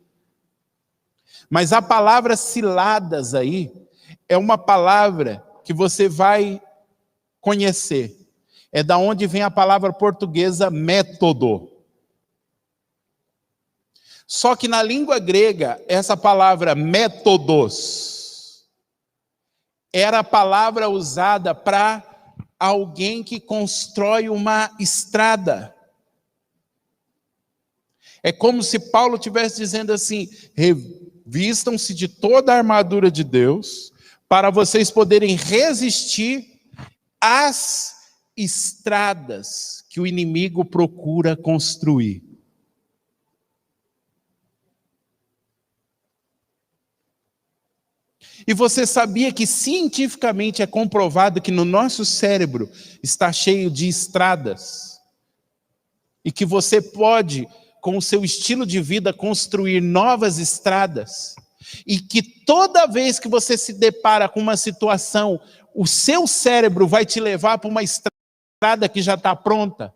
Mas a palavra ciladas aí é uma palavra que você vai conhecer. É da onde vem a palavra portuguesa método. Só que na língua grega, essa palavra métodos era a palavra usada para alguém que constrói uma estrada. É como se Paulo estivesse dizendo assim: revistam-se de toda a armadura de Deus, para vocês poderem resistir às estradas que o inimigo procura construir. E você sabia que cientificamente é comprovado que no nosso cérebro está cheio de estradas? E que você pode, com o seu estilo de vida, construir novas estradas? E que toda vez que você se depara com uma situação, o seu cérebro vai te levar para uma estrada que já está pronta?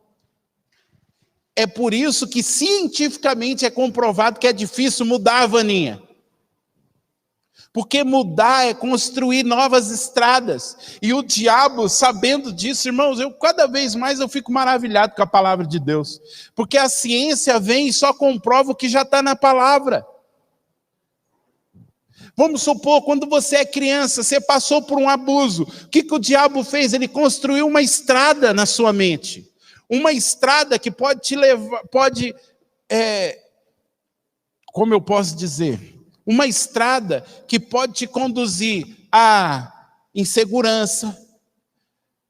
É por isso que cientificamente é comprovado que é difícil mudar, Vaninha. Porque mudar é construir novas estradas. E o diabo, sabendo disso, irmãos, cada vez mais eu fico maravilhado com a palavra de Deus. Porque a ciência vem e só comprova o que já está na palavra. Vamos supor, quando você é criança, você passou por um abuso. O que o diabo fez? Ele construiu uma estrada na sua mente. Uma estrada que pode te levar, como eu posso dizer? Uma estrada que pode te conduzir à insegurança,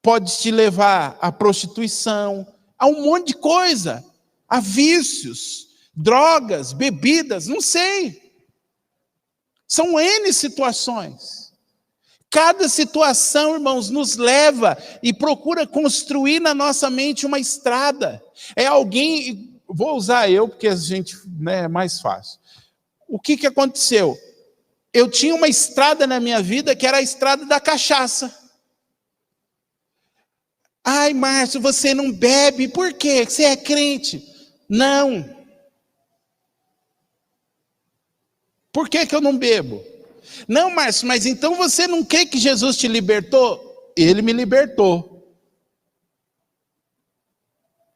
pode te levar à prostituição, a um monte de coisa, a vícios, drogas, bebidas, não sei. São N situações. Cada situação, irmãos, nos leva e procura construir na nossa mente uma estrada. É alguém, vou usar eu, porque a gente, é mais fácil. O que aconteceu? Eu tinha uma estrada na minha vida que era a estrada da cachaça. Ai, Márcio, você não bebe, por quê? Você é crente? Não. Por que eu não bebo? Não, Márcio, mas então você não crê que Jesus te libertou? Ele me libertou.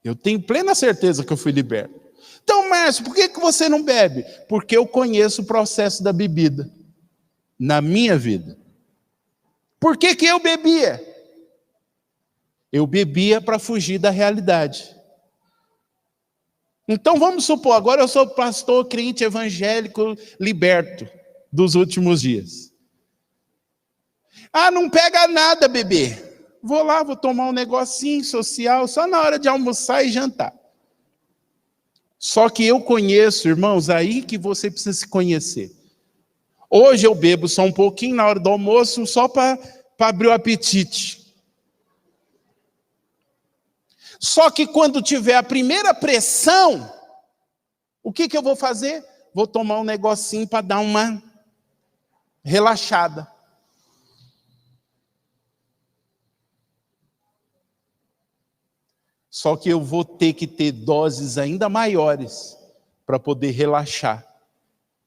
Eu tenho plena certeza que eu fui liberto. Então, Márcio, por que você não bebe? Porque eu conheço o processo da bebida na minha vida. Por que eu bebia? Eu bebia para fugir da realidade. Então vamos supor, agora eu sou pastor, crente, evangélico, liberto dos últimos dias. Ah, não pega nada, bebê. Vou lá, vou tomar um negocinho social, só na hora de almoçar e jantar. Só que eu conheço, irmãos, aí que você precisa se conhecer. Hoje eu bebo só um pouquinho na hora do almoço, só para abrir o apetite. Só que quando tiver a primeira pressão, o que eu vou fazer? Vou tomar um negocinho para dar uma relaxada. Só que eu vou ter que ter doses ainda maiores para poder relaxar.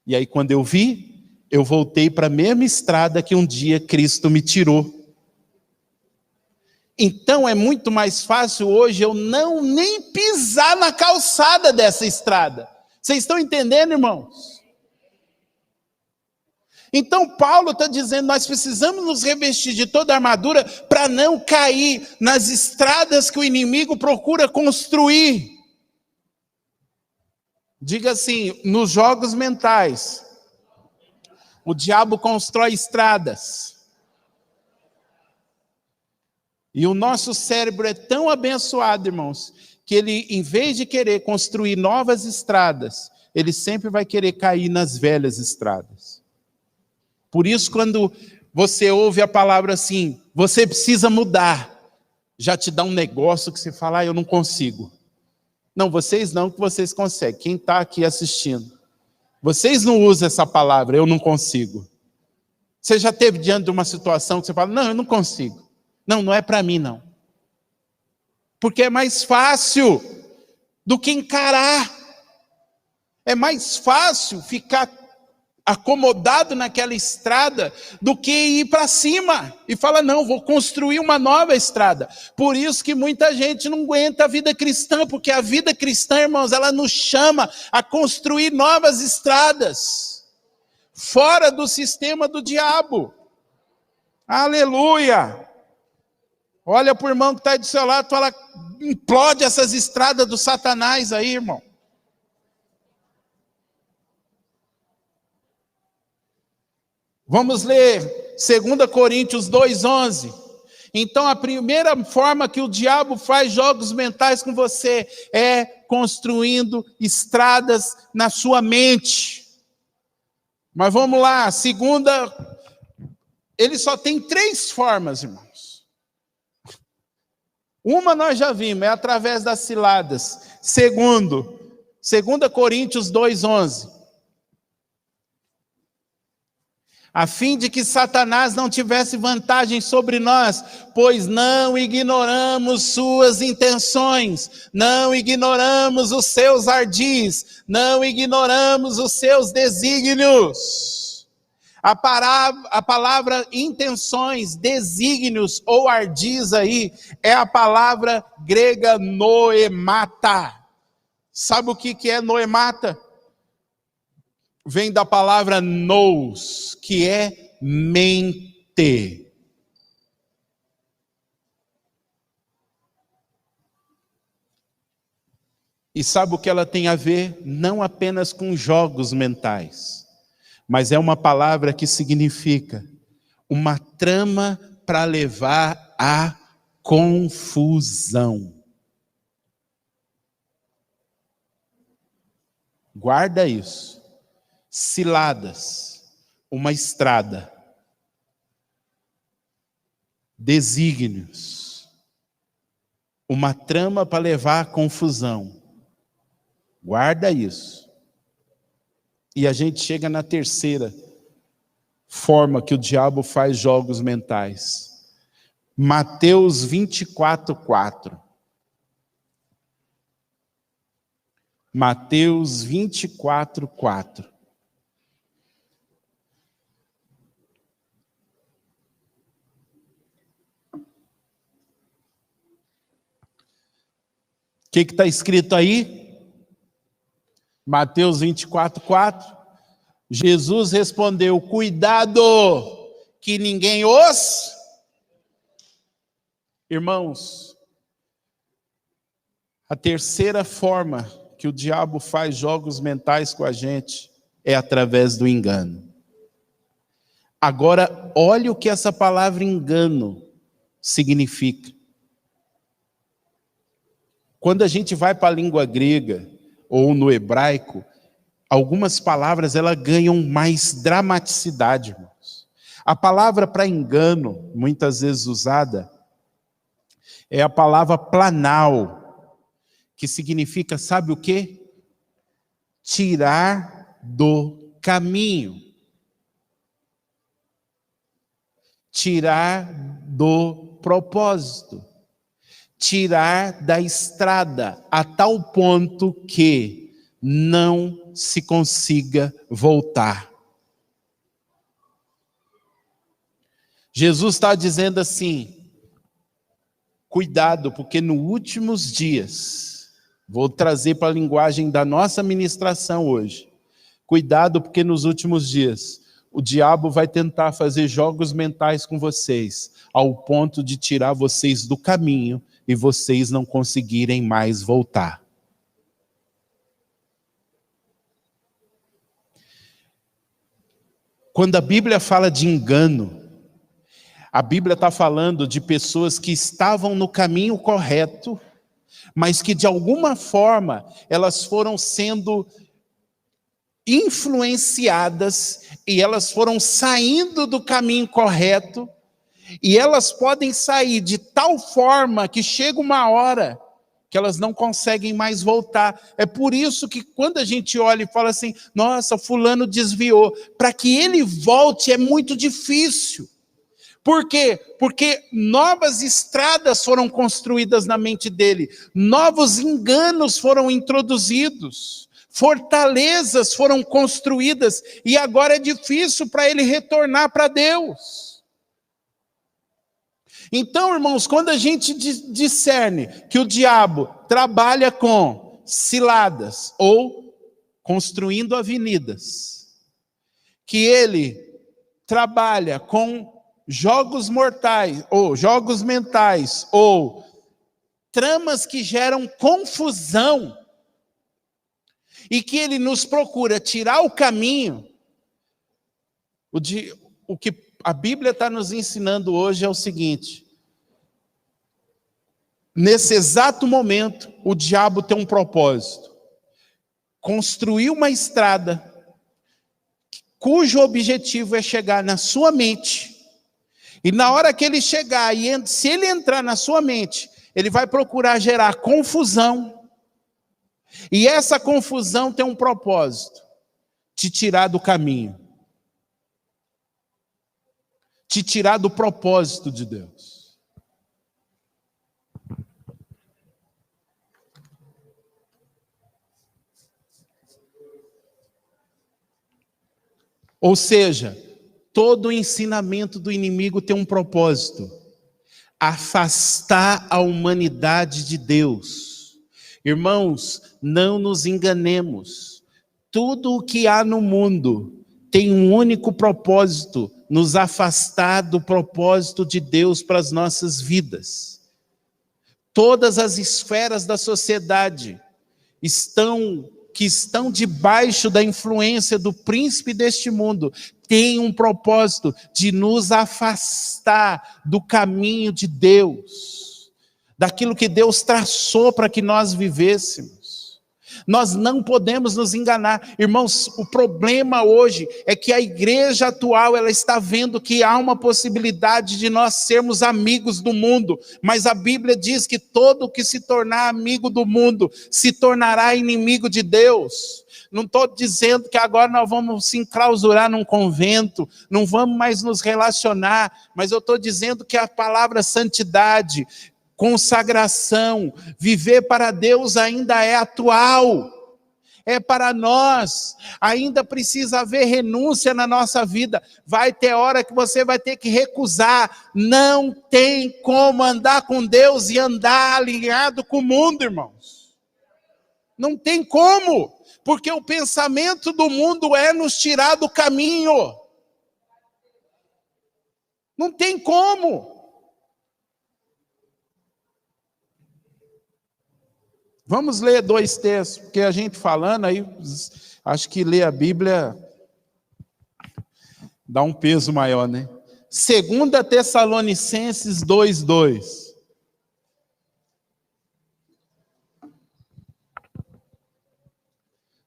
E aí quando eu vi, eu voltei para a mesma estrada que um dia Cristo me tirou. Então é muito mais fácil hoje eu não nem pisar na calçada dessa estrada. Vocês estão entendendo, irmãos? Então Paulo está dizendo, nós precisamos nos revestir de toda a armadura para não cair nas estradas que o inimigo procura construir. Diga assim, nos jogos mentais, o diabo constrói estradas. E o nosso cérebro é tão abençoado, irmãos, que ele, em vez de querer construir novas estradas, ele sempre vai querer cair nas velhas estradas. Por isso, quando você ouve a palavra assim, você precisa mudar, já te dá um negócio que você fala, eu não consigo. Não, vocês não, que vocês conseguem. Quem está aqui assistindo, vocês não usam essa palavra, eu não consigo. Você já esteve diante de uma situação que você fala, não, eu não consigo. Não, não é para mim, não. Porque é mais fácil do que encarar. É mais fácil ficar acomodado naquela estrada do que ir para cima. E fala, não, vou construir uma nova estrada. Por isso que muita gente não aguenta a vida cristã, porque a vida cristã, irmãos, ela nos chama a construir novas estradas. Fora do sistema do diabo. Aleluia! Olha para o irmão que está aí do seu lado e fala, implode essas estradas do Satanás aí, irmão. Vamos ler 2 Coríntios 2:11. Então a primeira forma que o diabo faz jogos mentais com você é construindo estradas na sua mente. Mas vamos lá, ele só tem 3 formas, irmãos. Uma nós já vimos, é através das ciladas. 2 Coríntios 2:11. A fim de que Satanás não tivesse vantagem sobre nós, pois não ignoramos suas intenções, não ignoramos os seus ardis, não ignoramos os seus desígnios. A palavra intenções, desígnios ou ardis aí, é a palavra grega noemata. Sabe o que é noemata? Vem da palavra nous, que é mente. E sabe o que ela tem a ver? Não apenas com jogos mentais, mas é uma palavra que significa uma trama para levar à confusão. Guarda isso. Ciladas, uma estrada. Desígnios, uma trama para levar à confusão. Guarda isso. E a gente chega na terceira forma que o diabo faz jogos mentais. Mateus 24:4. Mateus 24:4. O que está escrito aí? Mateus 24:4. Jesus respondeu: cuidado, que ninguém os... Irmãos, a terceira forma que o diabo faz jogos mentais com a gente é através do engano. Agora, olha o que essa palavra engano significa. Quando a gente vai para a língua grega ou no hebraico, algumas palavras elas ganham mais dramaticidade, irmãos. A palavra para engano, muitas vezes usada, é a palavra planal, que significa, sabe o quê? Tirar do caminho. Tirar do propósito. Tirar da estrada, a tal ponto que não se consiga voltar. Jesus está dizendo assim: cuidado, porque nos últimos dias, vou trazer para a linguagem da nossa ministração hoje, cuidado, porque nos últimos dias, o diabo vai tentar fazer jogos mentais com vocês, ao ponto de tirar vocês do caminho, e vocês não conseguirem mais voltar. Quando a Bíblia fala de engano, a Bíblia está falando de pessoas que estavam no caminho correto, mas que de alguma forma elas foram sendo influenciadas e elas foram saindo do caminho correto. E elas podem sair de tal forma que chega uma hora que elas não conseguem mais voltar. É por isso que quando a gente olha e fala assim, nossa, fulano desviou, para que ele volte é muito difícil. Por quê? Porque novas estradas foram construídas na mente dele, novos enganos foram introduzidos, fortalezas foram construídas, e agora é difícil para ele retornar para Deus. Então, irmãos, quando a gente discerne que o diabo trabalha com ciladas ou construindo avenidas, que ele trabalha com jogos mortais, ou jogos mentais, ou tramas que geram confusão, e que ele nos procura tirar o caminho, o que a Bíblia está nos ensinando hoje é o seguinte: nesse exato momento, o diabo tem um propósito: construir uma estrada cujo objetivo é chegar na sua mente, e na hora que ele chegar, e se ele entrar na sua mente, ele vai procurar gerar confusão, e essa confusão tem um propósito: te tirar do caminho, te tirar do propósito de Deus. Ou seja, todo o ensinamento do inimigo tem um propósito: afastar a humanidade de Deus. Irmãos, não nos enganemos. Tudo o que há no mundo tem um único propósito: nos afastar do propósito de Deus para as nossas vidas. Todas as esferas da sociedade que estão debaixo da influência do príncipe deste mundo têm um propósito de nos afastar do caminho de Deus. daquilo que Deus traçou para que nós vivêssemos. Nós não podemos nos enganar. Irmãos, o problema hoje é que a igreja atual, ela está vendo que há uma possibilidade de nós sermos amigos do mundo, mas a Bíblia diz que todo que se tornar amigo do mundo se tornará inimigo de Deus. Não estou dizendo que agora nós vamos se enclausurar num convento, não vamos mais nos relacionar, mas eu estou dizendo que a palavra santidade, consagração, viver para Deus ainda é atual, é para nós, ainda precisa haver renúncia na nossa vida, vai ter hora que você vai ter que recusar, não tem como andar com Deus e andar alinhado com o mundo, irmãos, não tem como, porque o pensamento do mundo é nos tirar do caminho, não tem como. Vamos ler 2 textos, porque a gente falando aí, acho que ler a Bíblia dá um peso maior, né? 2 Tessalonicenses 2:2.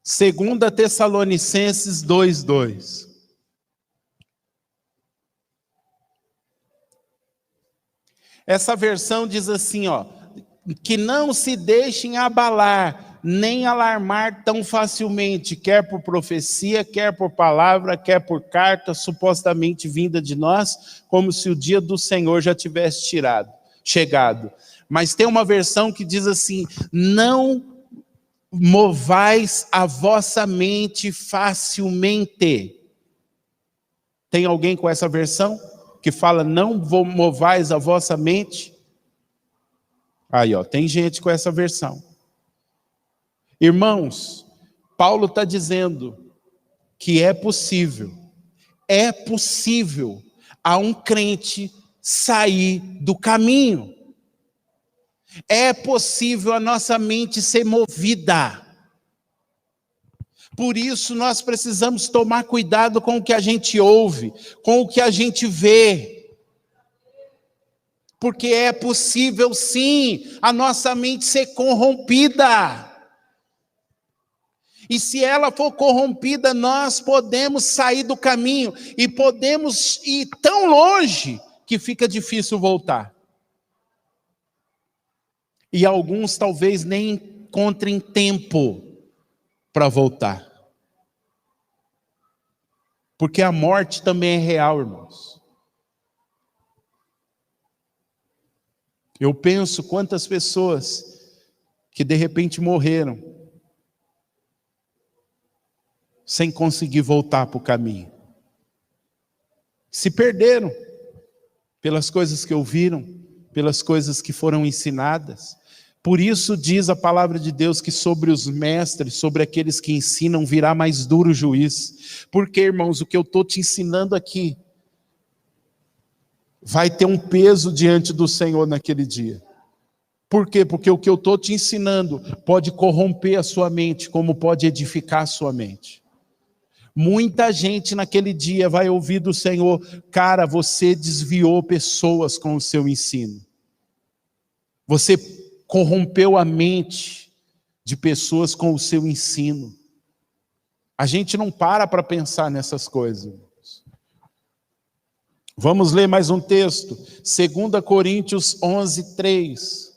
Segunda Tessalonicenses 2:2. Essa versão diz assim, ó: que não se deixem abalar, nem alarmar tão facilmente, quer por profecia, quer por palavra, quer por carta, supostamente vinda de nós, como se o dia do Senhor já tivesse chegado. Mas tem uma versão que diz assim: não movais a vossa mente facilmente. Tem alguém com essa versão que fala não movais a vossa mente? Aí, ó, tem gente com essa versão. Irmãos, Paulo está dizendo que é possível a um crente sair do caminho. É possível a nossa mente ser movida. Por isso nós precisamos tomar cuidado com o que a gente ouve, com o que a gente vê. Porque é possível sim a nossa mente ser corrompida. E se ela for corrompida, nós podemos sair do caminho e podemos ir tão longe que fica difícil voltar. E alguns talvez nem encontrem tempo para voltar. Porque a morte também é real, irmãos. Eu penso quantas pessoas que de repente morreram sem conseguir voltar para o caminho. Se perderam pelas coisas que ouviram, pelas coisas que foram ensinadas. Por isso diz a palavra de Deus que sobre os mestres, sobre aqueles que ensinam, virá mais duro juiz. Porque, irmãos, o que eu estou te ensinando aqui vai ter um peso diante do Senhor naquele dia. Por quê? Porque o que eu estou te ensinando pode corromper a sua mente, como pode edificar a sua mente. Muita gente naquele dia vai ouvir do Senhor: cara, você desviou pessoas com o seu ensino. Você corrompeu a mente de pessoas com o seu ensino. A gente não para pensar nessas coisas. Vamos ler mais um texto, 2 Coríntios 11:3.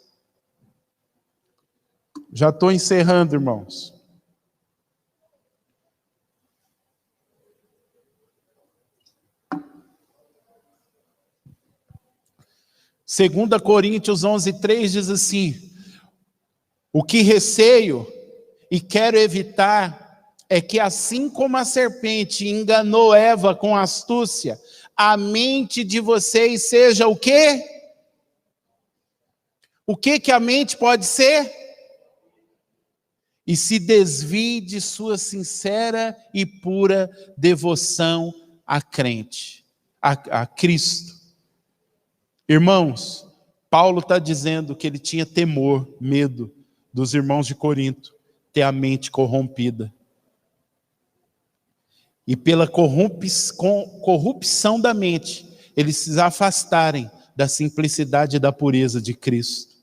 Já estou encerrando, irmãos. Segunda Coríntios 11:3 diz assim: o que receio e quero evitar é que, assim como a serpente enganou Eva com astúcia, a mente de vocês seja o quê? O que a mente pode ser? E se desvie de sua sincera e pura devoção a Cristo. Irmãos, Paulo está dizendo que ele tinha temor, medo dos irmãos de Corinto ter a mente corrompida. E pela corrupção da mente, eles se afastarem da simplicidade e da pureza de Cristo.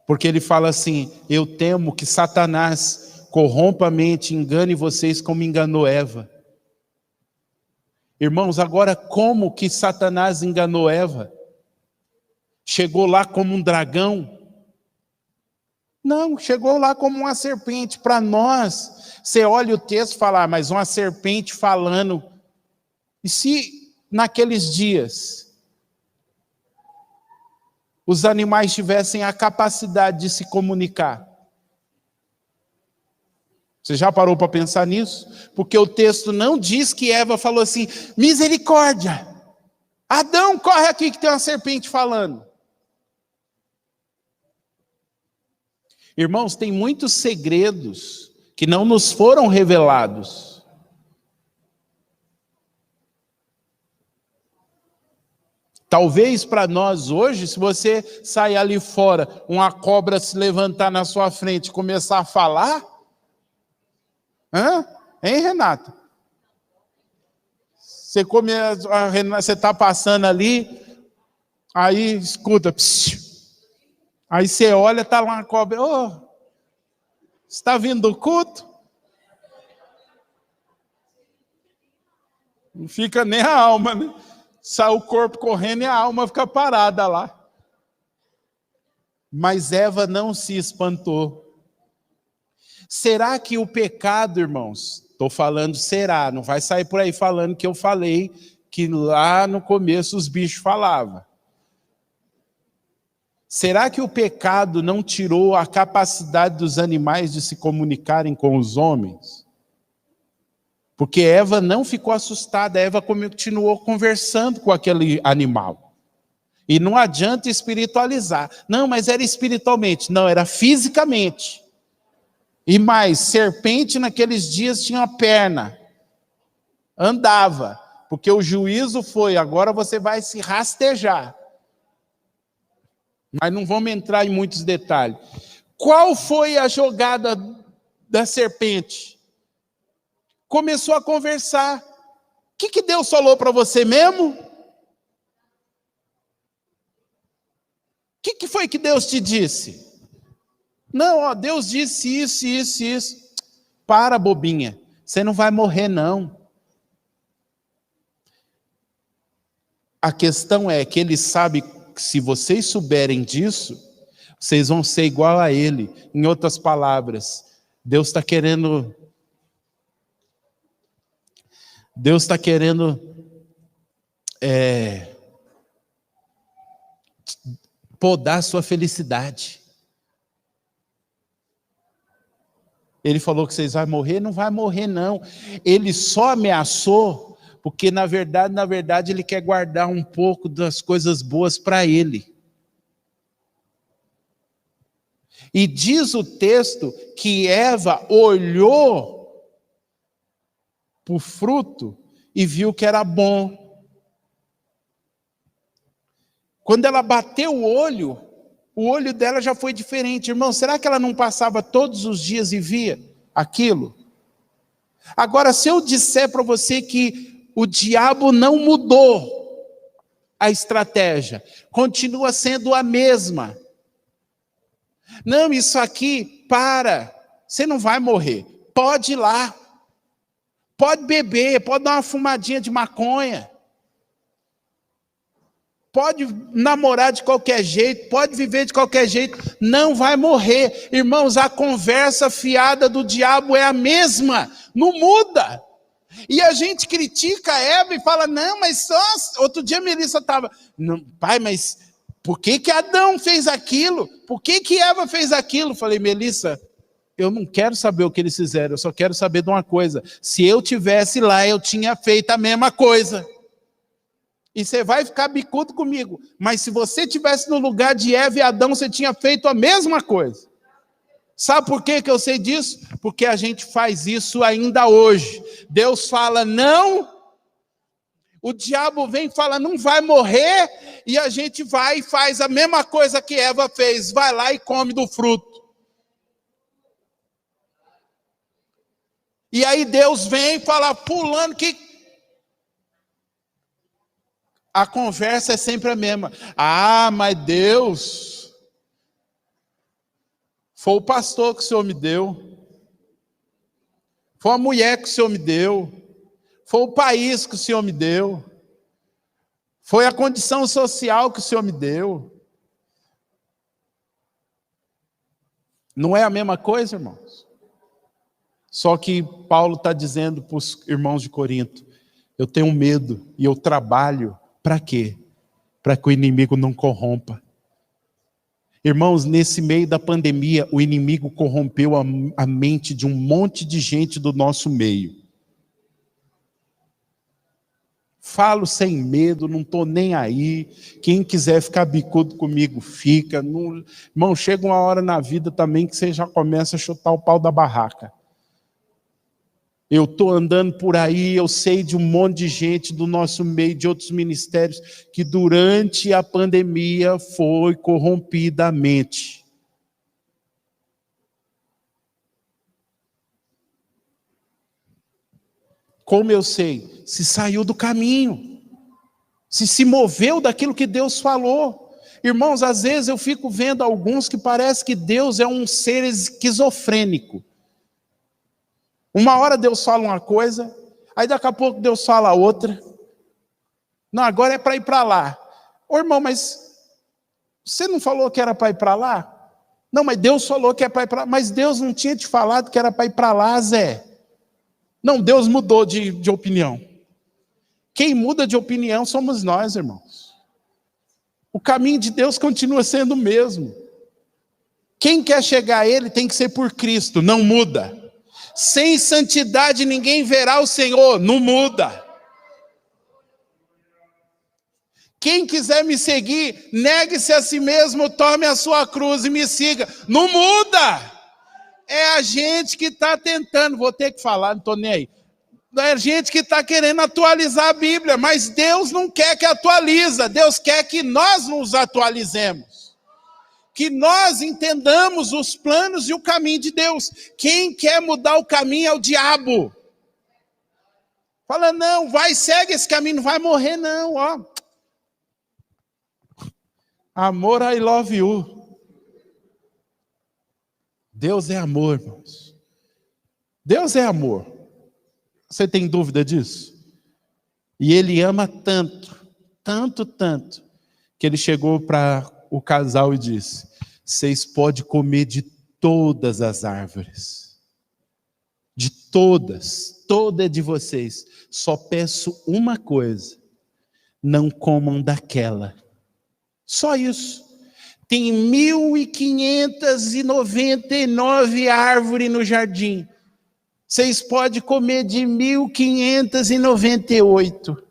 Porque ele fala assim: eu temo que Satanás corrompa a mente, engane vocês como enganou Eva. Irmãos, agora como que Satanás enganou Eva? Chegou lá como um dragão? Não, chegou lá como uma serpente. Para nós, você olha o texto e fala, mas uma serpente falando. E se naqueles dias os animais tivessem a capacidade de se comunicar? Você já parou para pensar nisso? Porque o texto não diz que Eva falou assim, misericórdia, Adão, corre aqui que tem uma serpente falando. Irmãos, tem muitos segredos que não nos foram revelados. Talvez para nós hoje, se você sair ali fora, uma cobra se levantar na sua frente e começar a falar, hein, Renato? Você está passando ali, aí escuta, psiu. Aí você olha, está lá uma cobra. Ô, você está vindo do culto? Não fica nem a alma, né? Sai o corpo correndo e a alma fica parada lá. Mas Eva não se espantou. Será que o pecado, irmãos, estou falando será, não vai sair por aí falando que eu falei que lá no começo os bichos falavam. Será que o pecado não tirou a capacidade dos animais de se comunicarem com os homens? Porque Eva não ficou assustada, Eva continuou conversando com aquele animal. E não adianta espiritualizar. Não, mas era espiritualmente. Não, era fisicamente. E mais, serpente naqueles dias tinha uma perna. Andava. Porque o juízo foi, agora você vai se rastejar. Mas não vamos entrar em muitos detalhes. Qual foi a jogada da serpente? Começou a conversar. O que Deus falou para você mesmo? O que foi que Deus te disse? Não, ó, Deus disse isso, isso, isso. Para, bobinha. Você não vai morrer, não. A questão é que ele sabe que se vocês souberem disso, vocês vão ser igual a ele. Em outras palavras, Deus está querendo podar a sua felicidade. Ele falou que vocês vão morrer, não vai morrer não. Ele só ameaçou porque na verdade ele quer guardar um pouco das coisas boas para ele. E diz o texto que Eva olhou para o fruto e viu que era bom. Quando ela bateu o olho dela já foi diferente. Irmão, será que ela não passava todos os dias e via aquilo? Agora, se eu disser para você que o diabo não mudou a estratégia, continua sendo a mesma. Não, isso aqui, você não vai morrer. Pode ir lá. Pode beber, pode dar uma fumadinha de maconha. Pode namorar de qualquer jeito, pode viver de qualquer jeito, não vai morrer. Irmãos, a conversa fiada do diabo é a mesma, não muda. E a gente critica Eva e fala, não, mas só... Outro dia a Melissa estava, pai, mas por que Adão fez aquilo? Por que Eva fez aquilo? Falei, Melissa, eu não quero saber o que eles fizeram, eu só quero saber de uma coisa. Se eu tivesse lá, eu tinha feito a mesma coisa. E você vai ficar bicudo comigo. Mas se você estivesse no lugar de Eva e Adão, você tinha feito a mesma coisa. Sabe por que eu sei disso? Porque a gente faz isso ainda hoje. Deus fala não, o diabo vem e fala não vai morrer, e a gente vai e faz a mesma coisa que Eva fez, vai lá e come do fruto. E aí Deus vem e fala, pulando que... A conversa é sempre a mesma. Ah, mas Deus Foi o pastor que o Senhor me deu. Foi a mulher que o Senhor me deu. Foi o país que o Senhor me deu. Foi a condição social que o Senhor me deu. Não é a mesma coisa, irmãos? Só que Paulo está dizendo para os irmãos de Corinto: eu tenho medo e eu trabalho para quê? Para que o inimigo não corrompa. Irmãos, nesse meio da pandemia, o inimigo corrompeu a mente de um monte de gente do nosso meio. Falo sem medo, não estou nem aí. Quem quiser ficar bicudo comigo, fica. Não... Irmão, chega uma hora na vida também que você já começa a chutar o pau da barraca. Eu estou andando por aí, eu sei de um monte de gente do nosso meio, de outros ministérios, que durante a pandemia foi corrompida a mente. Como eu sei? Se saiu do caminho, se moveu daquilo que Deus falou. Irmãos, às vezes eu fico vendo alguns que parece que Deus é um ser esquizofrênico. Uma hora Deus fala uma coisa, aí daqui a pouco Deus fala outra. Não, agora é para ir para lá. Ô irmão, mas você não falou que era para ir para lá? Não, mas Deus falou que é para ir para lá. Mas Deus não tinha te falado que era para ir para lá, Zé. Não, Deus mudou de opinião. Quem muda de opinião somos nós, irmãos. O caminho de Deus continua sendo o mesmo. Quem quer chegar a Ele tem que ser por Cristo, não muda. Sem santidade ninguém verá o Senhor, não muda. Quem quiser me seguir, negue-se a si mesmo, tome a sua cruz e me siga. Não muda. É a gente que está tentando, vou ter que falar, não estou nem aí. É a gente que está querendo atualizar a Bíblia, mas Deus não quer que atualiza, Deus quer que nós nos atualizemos. Que nós entendamos os planos e o caminho de Deus. Quem quer mudar o caminho é o diabo. Fala, não, vai, segue esse caminho, não vai morrer não, ó. Amor, I love you. Deus é amor, irmãos. Deus é amor. Você tem dúvida disso? E Ele ama tanto, tanto, tanto, que Ele chegou para o casal e disse: vocês podem comer de todas as árvores. De todas. Toda é de vocês. Só peço uma coisa: não comam daquela. Só isso. Tem 1.599 árvores no jardim. Vocês podem comer de 1.598.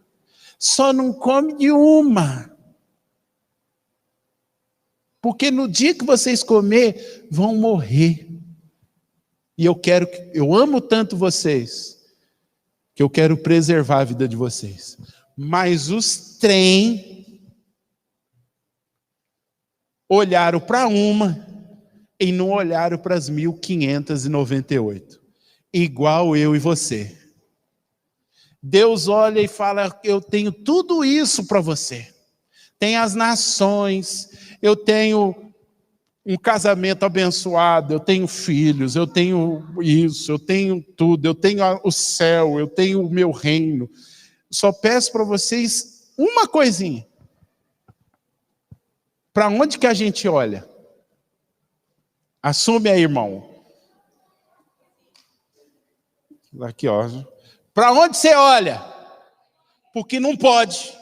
Só não come de uma. Porque no dia que vocês comer, vão morrer. E eu amo tanto vocês, que eu quero preservar a vida de vocês. Mas os trem olharam para uma e não olharam para as 1.598. Igual eu e você. Deus olha e fala: eu tenho tudo isso para você. Tem as nações, eu tenho um casamento abençoado, eu tenho filhos, eu tenho isso, eu tenho tudo, eu tenho o céu, eu tenho o meu reino. Só peço para vocês uma coisinha. Para onde que a gente olha? Assume aí, irmão. Aqui, ó. Para onde você olha? Porque não pode.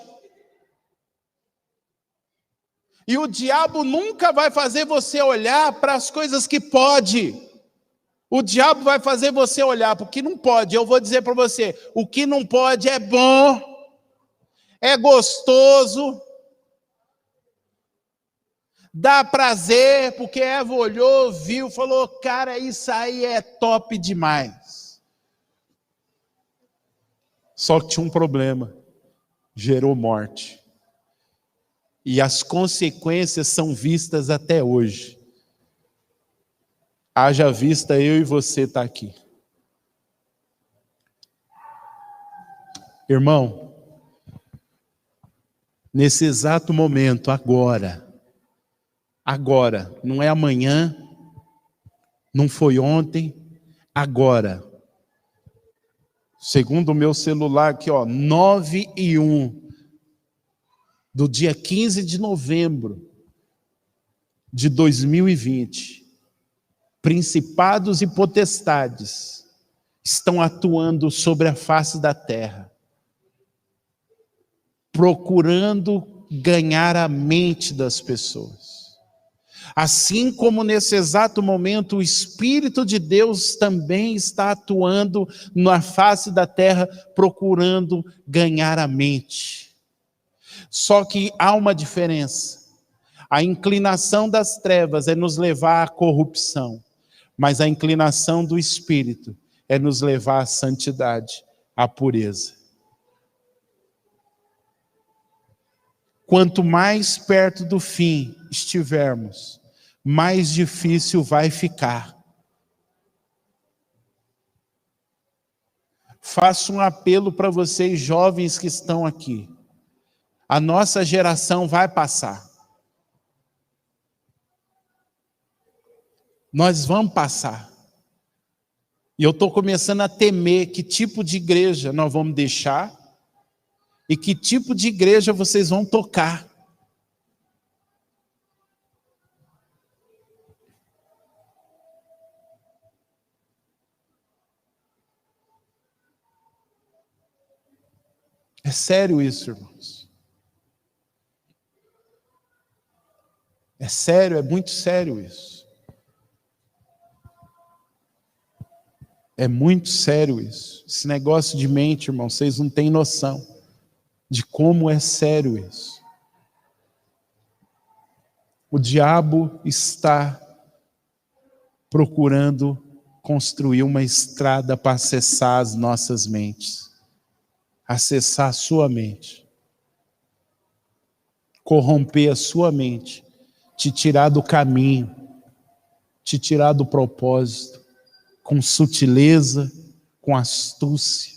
E o diabo nunca vai fazer você olhar para as coisas que pode. O diabo vai fazer você olhar para o que não pode. Eu vou dizer para você: o que não pode é bom, é gostoso, dá prazer, porque Eva olhou, viu, falou: cara, isso aí é top demais. Só que tinha um problema: gerou morte. E as consequências são vistas até hoje. Haja vista eu e você estar aqui. Irmão, nesse exato momento, agora, não é amanhã, Não foi ontem, agora. Segundo o meu celular aqui, 9:01 do dia 15 de novembro de 2020. Principados e potestades estão atuando sobre a face da terra, procurando ganhar a mente das pessoas. Assim como nesse exato momento o Espírito de Deus também está atuando na face da terra, procurando ganhar a mente. Só que há uma diferença. A inclinação das trevas é nos levar à corrupção, mas a inclinação do Espírito é nos levar à santidade, à pureza. Quanto mais perto do fim estivermos, mais difícil vai ficar. Faço um apelo para vocês jovens que estão aqui. A nossa geração vai passar. Nós vamos passar. E eu estou começando a temer que tipo de igreja nós vamos deixar e que tipo de igreja vocês vão tocar. É sério isso, irmãos. É sério, é muito sério isso. É muito sério isso. Esse negócio de mente, irmão, vocês não têm noção de como é sério isso. O diabo está procurando construir uma estrada para acessar as nossas mentes, acessar a sua mente, corromper a sua mente, te tirar do caminho, te tirar do propósito, com sutileza, com astúcia,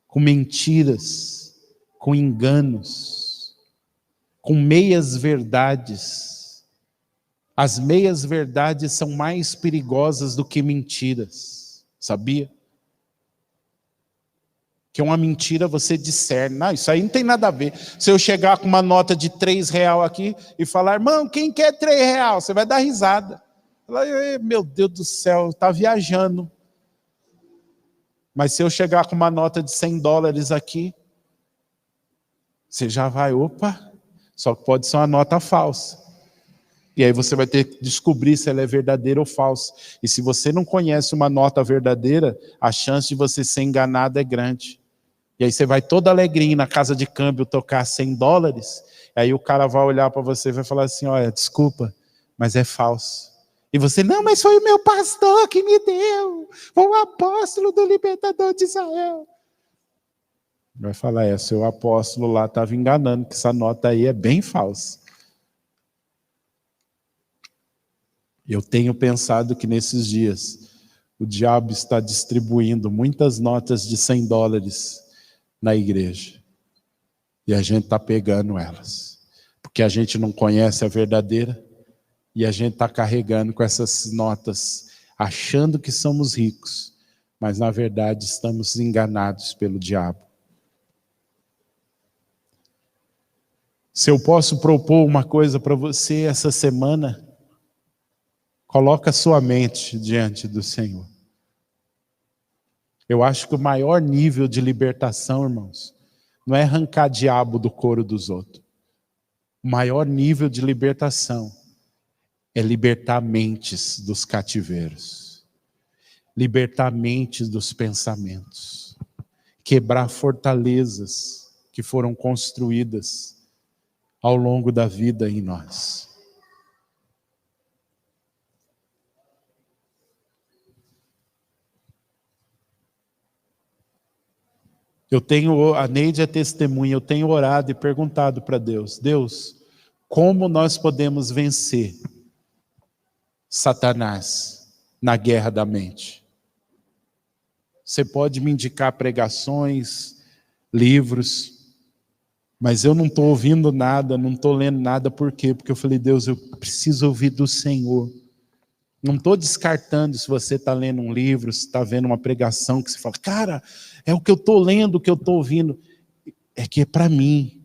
com mentiras, com enganos, com meias verdades. As meias verdades são mais perigosas do que mentiras, sabia? Que uma mentira você discerne. Não, isso aí não tem nada a ver. Se eu chegar com uma nota de R$3 aqui e falar, irmão, quem quer R$3? Você vai dar risada. Meu Deus do céu, está viajando. Mas se eu chegar com uma nota de $100 aqui, você já vai, opa, só que pode ser uma nota falsa. E aí você vai ter que descobrir se ela é verdadeira ou falsa. E se você não conhece uma nota verdadeira, a chance de você ser enganado é grande. E aí você vai todo alegrinho na casa de câmbio tocar $100, aí o cara vai olhar para você e vai falar assim, olha, desculpa, mas é falso. E você, não, mas foi o meu pastor que me deu, foi o apóstolo do libertador de Israel. Vai falar, seu apóstolo lá estava enganando, que essa nota aí é bem falsa. Eu tenho pensado que nesses dias o diabo está distribuindo muitas notas de $100 na igreja. E a gente está pegando elas. Porque a gente não conhece a verdadeira e a gente está carregando com essas notas, achando que somos ricos, mas na verdade estamos enganados pelo diabo. Se eu posso propor uma coisa para você essa semana, coloca sua mente diante do Senhor. Eu acho que o maior nível de libertação, irmãos, não é arrancar diabo do couro dos outros. O maior nível de libertação é libertar mentes dos cativeiros, libertar mentes dos pensamentos, quebrar fortalezas que foram construídas ao longo da vida em nós. A Neide é testemunha, eu tenho orado e perguntado para Deus, Deus, como nós podemos vencer Satanás na guerra da mente? Você pode me indicar pregações, livros, mas eu não estou ouvindo nada, não estou lendo nada, por quê? Porque eu falei, Deus, eu preciso ouvir do Senhor. Não estou descartando se você está lendo um livro, se está vendo uma pregação que você fala, cara, é o que eu estou lendo, o que eu estou ouvindo. É que é para mim.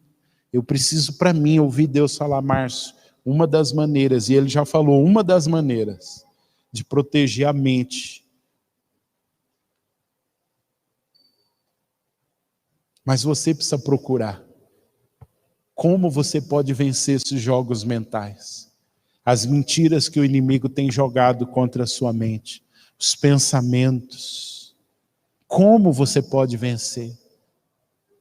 Eu preciso para mim ouvir Deus falar, Márcio, uma das maneiras, e ele já falou, uma das maneiras de proteger a mente. Mas você precisa procurar. Como você pode vencer esses jogos mentais? As mentiras que o inimigo tem jogado contra a sua mente. Os pensamentos. Como você pode vencer?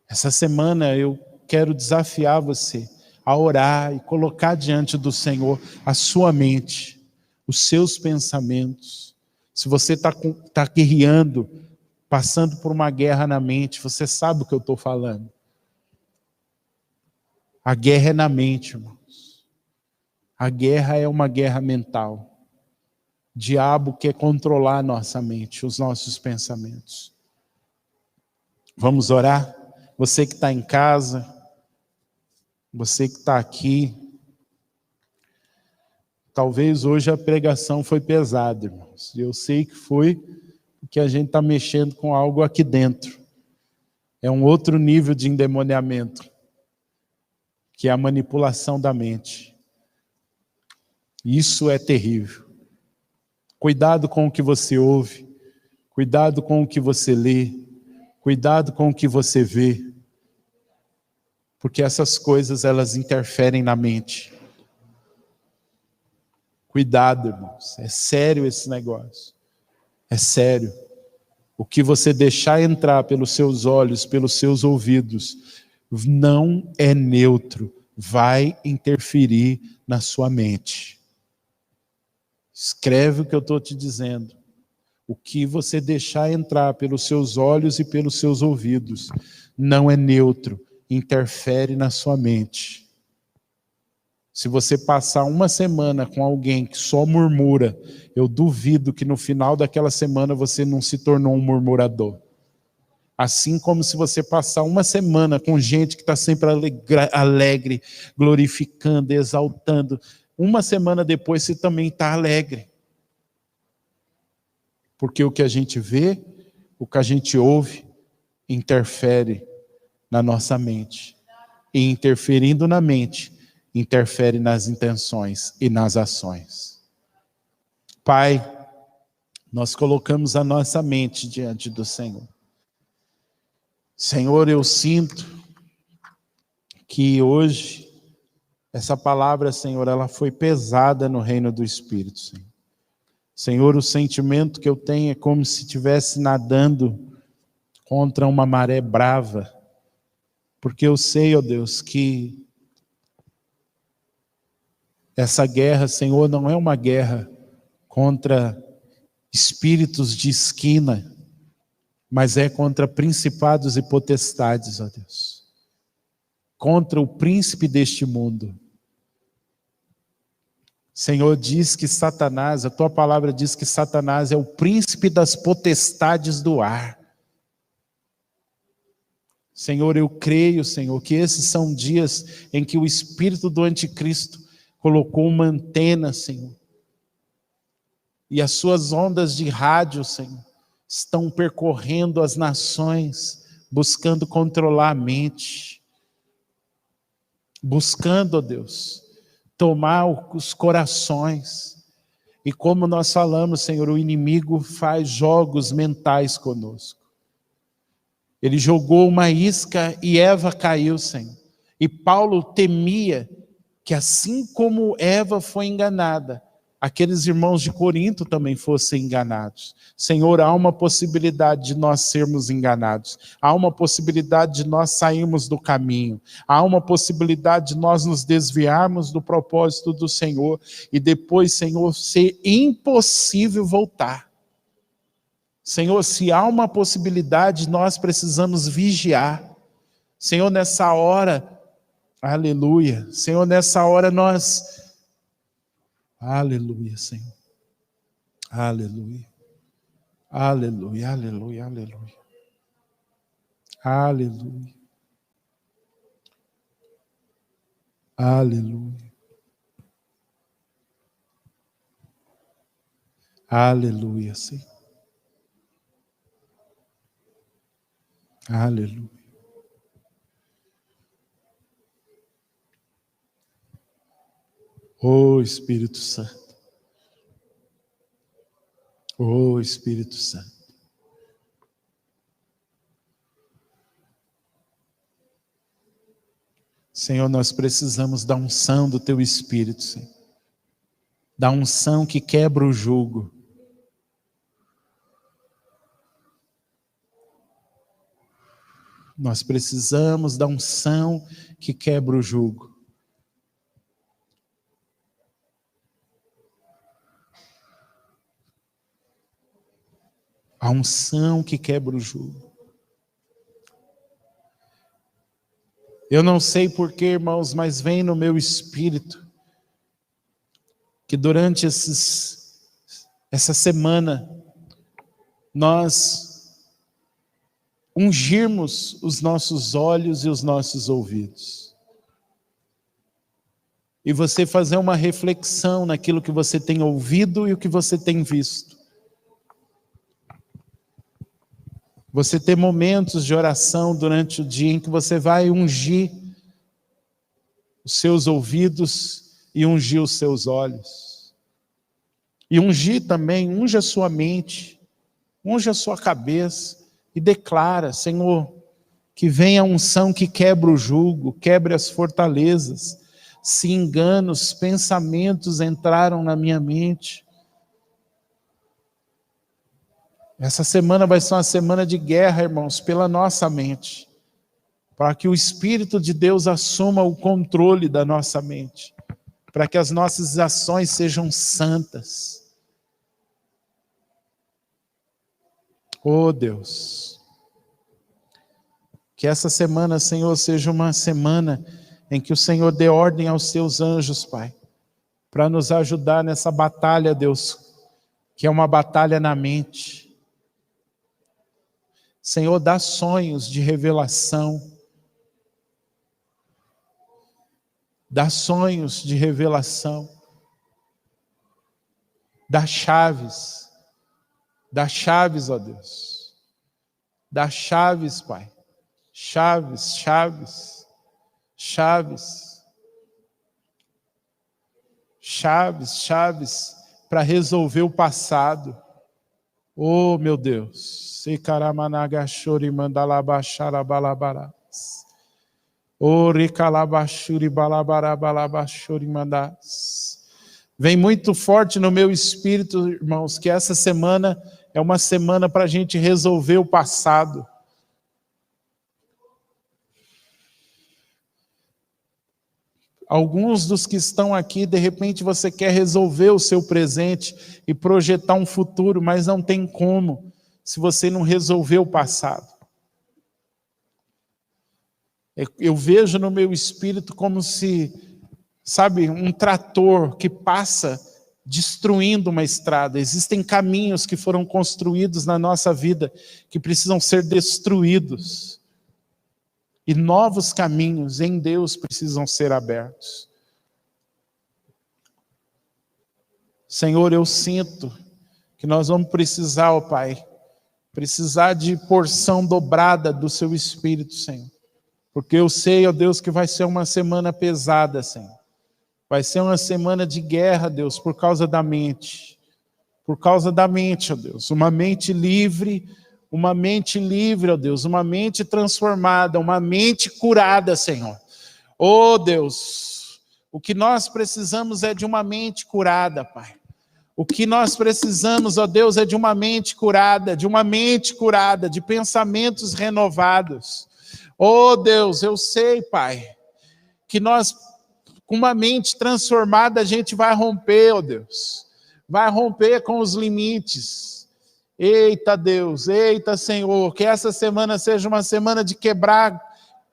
Essa semana eu quero desafiar você a orar e colocar diante do Senhor a sua mente, os seus pensamentos. Se você está guerreando, passando por uma guerra na mente, você sabe o que eu estou falando. A guerra é na mente, irmãos. A guerra é uma guerra mental. O diabo quer controlar a nossa mente, os nossos pensamentos. Vamos orar? Você que está em casa, você que está aqui, talvez hoje a pregação foi pesada, irmãos. Eu sei que foi, porque a gente está mexendo com algo aqui dentro. É um outro nível de endemoniamento, que é a manipulação da mente. Isso é terrível. Cuidado com o que você ouve, cuidado com o que você lê, cuidado com o que você vê, porque essas coisas elas interferem na mente. Cuidado, irmãos, é sério esse negócio, é sério. O que você deixar entrar pelos seus olhos, pelos seus ouvidos, não é neutro, vai interferir na sua mente. Escreve o que eu estou te dizendo. O que você deixar entrar pelos seus olhos e pelos seus ouvidos não é neutro, interfere na sua mente. Se você passar uma semana com alguém que só murmura, eu duvido que no final daquela semana você não se tornou um murmurador. Assim como se você passar uma semana com gente que está sempre alegre, glorificando, exaltando, uma semana depois você também está alegre. Porque o que a gente vê, o que a gente ouve, interfere na nossa mente. E interferindo na mente, interfere nas intenções e nas ações. Pai, nós colocamos a nossa mente diante do Senhor. Senhor, eu sinto que hoje, essa palavra, Senhor, ela foi pesada no reino do Espírito, Senhor. Senhor, o sentimento que eu tenho é como se estivesse nadando contra uma maré brava, porque eu sei, ó Deus, que essa guerra, Senhor, não é uma guerra contra espíritos de esquina, mas é contra principados e potestades, ó Deus. Contra o príncipe deste mundo. Senhor, diz que Satanás, a tua palavra diz que Satanás é o príncipe das potestades do ar. Senhor, eu creio, Senhor, que esses são dias em que o espírito do anticristo colocou uma antena, Senhor. E as suas ondas de rádio, Senhor, estão percorrendo as nações, buscando controlar a mente. Buscando, ó Deus, tomar os corações. E como nós falamos, Senhor, o inimigo faz jogos mentais conosco. Ele jogou uma isca e Eva caiu, Senhor. E Paulo temia que assim como Eva foi enganada, aqueles irmãos de Corinto também fossem enganados. Senhor, há uma possibilidade de nós sermos enganados. Há uma possibilidade de nós sairmos do caminho. Há uma possibilidade de nós nos desviarmos do propósito do Senhor e depois, Senhor, ser impossível voltar. Senhor, se há uma possibilidade, nós precisamos vigiar. Senhor, nessa hora, aleluia. Senhor, nessa hora nós... Aleluia, Senhor. Aleluia. Aleluia, aleluia, aleluia. Aleluia. Aleluia. Aleluia, Senhor. Aleluia. Ô Espírito Santo. Ô Espírito Santo. Senhor, nós precisamos da unção do Teu Espírito, Senhor. Da unção que quebra o jugo. Nós precisamos da unção que quebra o jugo. A unção que quebra o jugo. Eu não sei porquê, irmãos, mas vem no meu espírito que durante essa semana nós ungirmos os nossos olhos e os nossos ouvidos. E você fazer uma reflexão naquilo que você tem ouvido e o que você tem visto. Você ter momentos de oração durante o dia em que você vai ungir os seus ouvidos e ungir os seus olhos. E ungir também, unge a sua mente, unge a sua cabeça e declara, Senhor, que venha a unção que quebra o jugo, quebre as fortalezas. Se enganos, pensamentos entraram na minha mente. Essa semana vai ser uma semana de guerra, irmãos, pela nossa mente. Para que o Espírito de Deus assuma o controle da nossa mente. Para que as nossas ações sejam santas. Oh Deus. Que essa semana, Senhor, seja uma semana em que o Senhor dê ordem aos seus anjos, Pai. Para nos ajudar nessa batalha, Deus. Que é uma batalha na mente. Senhor, dá sonhos de revelação. Dá sonhos de revelação. Dá chaves. Dá chaves, ó Deus. Dá chaves, Pai. Chaves, chaves. Chaves. Chaves, chaves para resolver o passado. Oh, meu Deus. Sekaramanagashori mandalabasharabalabara. Oh, rikalabashuri balabarabalabashori mandas. Vem muito forte no meu espírito, irmãos, que essa semana é uma semana para a gente resolver o passado. Alguns dos que estão aqui, de repente você quer resolver o seu presente e projetar um futuro, mas não tem como, se você não resolver o passado. Eu vejo no meu espírito como se, sabe, um trator que passa destruindo uma estrada. Existem caminhos que foram construídos na nossa vida que precisam ser destruídos. E novos caminhos em Deus precisam ser abertos. Senhor, eu sinto que nós vamos precisar, ó Pai, precisar de porção dobrada do Seu Espírito, Senhor. Porque eu sei, ó Deus, que vai ser uma semana pesada, Senhor. Vai ser uma semana de guerra, Deus, por causa da mente. Por causa da mente, ó Deus. Uma mente livre, ó Deus. Uma mente transformada, uma mente curada, Senhor. Ó Deus, o que nós precisamos é de uma mente curada, Pai. O que nós precisamos, ó Deus, é de uma mente curada, de pensamentos renovados. Oh Deus, eu sei, Pai, que nós, com uma mente transformada, a gente vai romper, oh Deus, vai romper com os limites. Eita Deus, eita Senhor, que essa semana seja uma semana de quebrar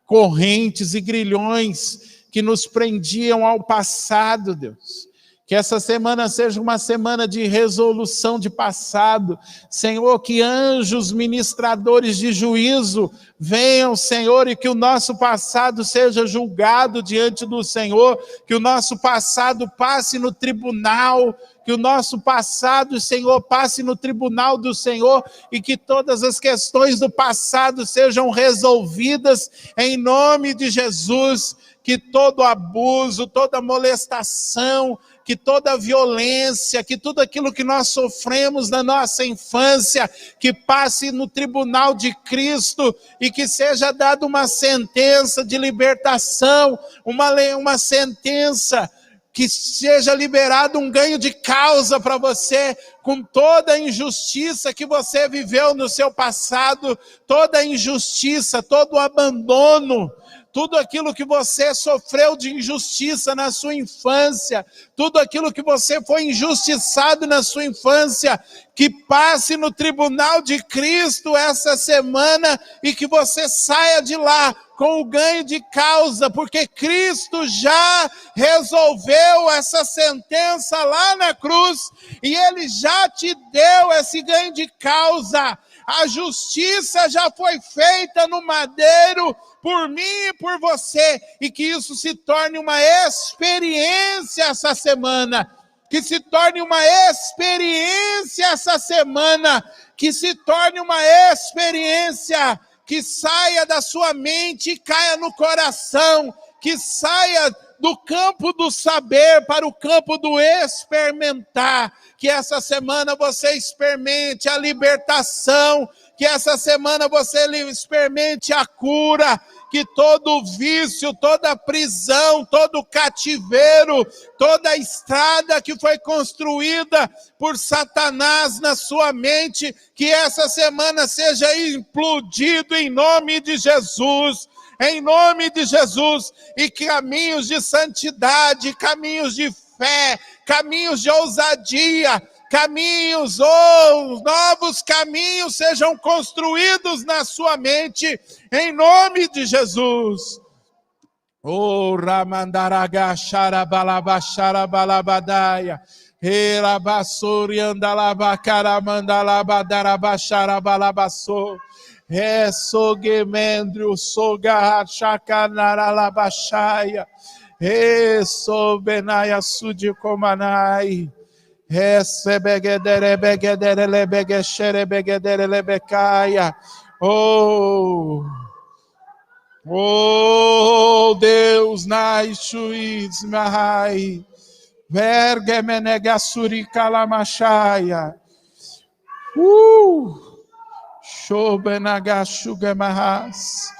correntes e grilhões que nos prendiam ao passado, Deus. Que essa semana seja uma semana de resolução de passado. Senhor, que anjos ministradores de juízo venham, Senhor, e que o nosso passado seja julgado diante do Senhor, que o nosso passado passe no tribunal, que o nosso passado, Senhor, passe no tribunal do Senhor e que todas as questões do passado sejam resolvidas em nome de Jesus, que todo abuso, toda molestação, que toda violência, que tudo aquilo que nós sofremos na nossa infância, que passe no tribunal de Cristo e que seja dada uma sentença de libertação, uma sentença que seja liberado um ganho de causa para você, com toda a injustiça que você viveu no seu passado, toda a injustiça, todo o abandono, tudo aquilo que você sofreu de injustiça na sua infância, tudo aquilo que você foi injustiçado na sua infância, que passe no tribunal de Cristo essa semana e que você saia de lá com o ganho de causa, porque Cristo já resolveu essa sentença lá na cruz e Ele já te deu esse ganho de causa. A justiça já foi feita no madeiro por mim e por você, e que isso se torne uma experiência essa semana, que se torne uma experiência essa semana, que se torne uma experiência que saia da sua mente e caia no coração, que saia do campo do saber para o campo do experimentar, que essa semana você experimente a libertação, que essa semana você experimente a cura, que todo vício, toda prisão, todo cativeiro, toda estrada que foi construída por Satanás na sua mente, que essa semana seja implodido em nome de Jesus. Em nome de Jesus, e que caminhos de santidade, caminhos de fé, caminhos de ousadia, caminhos, novos caminhos sejam construídos na sua mente, em nome de Jesus. Oh, Ramandaraga, Xarabalaba, Xarabalabadaia, Erabassori, Andalaba, Caramandalaba, Xarabalabassou. Sogemendrio, soga chacanaralabaxaia, sobenaia sudicomanai, sebegedere begedere lebegexere begedere lebecaia. Oh Deus, naixuiz mahai, verge menegasuri calamachaya. Shobenagashugamahas,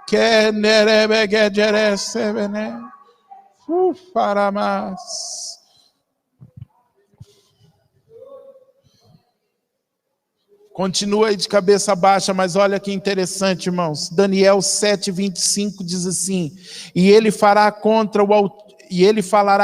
Kenerebegejeresebene, Faramas. Continua aí de cabeça baixa, mas olha que interessante, irmãos. Daniel 7:25 diz assim: e ele falará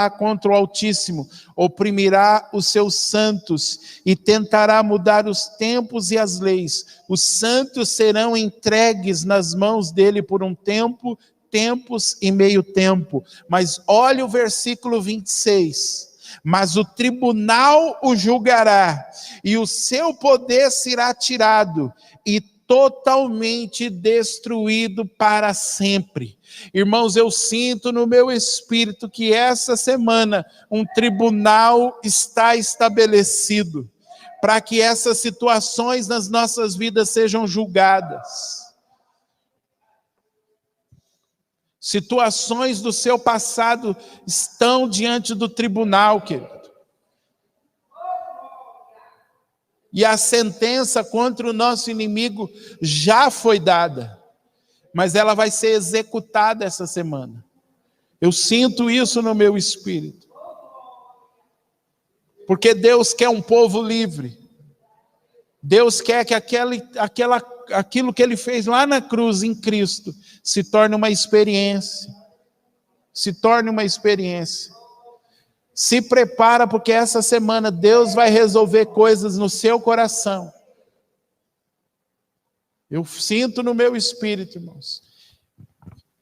contra o Altíssimo, oprimirá os seus santos e tentará mudar os tempos e as leis. Os santos serão entregues nas mãos dele por um tempo, tempos e meio tempo. Mas olha o versículo 26. Mas o tribunal o julgará, e o seu poder será tirado, e totalmente destruído para sempre. Irmãos, eu sinto no meu espírito que essa semana um tribunal está estabelecido para que essas situações nas nossas vidas sejam julgadas. Situações do seu passado estão diante do tribunal, querido. E a sentença contra o nosso inimigo já foi dada, mas ela vai ser executada essa semana. Eu sinto isso no meu espírito. Porque Deus quer um povo livre. Deus quer que aquilo que Ele fez lá na cruz em Cristo se torne uma experiência. Se torne uma experiência. Se prepara, porque essa semana Deus vai resolver coisas no seu coração. Eu sinto no meu espírito, irmãos.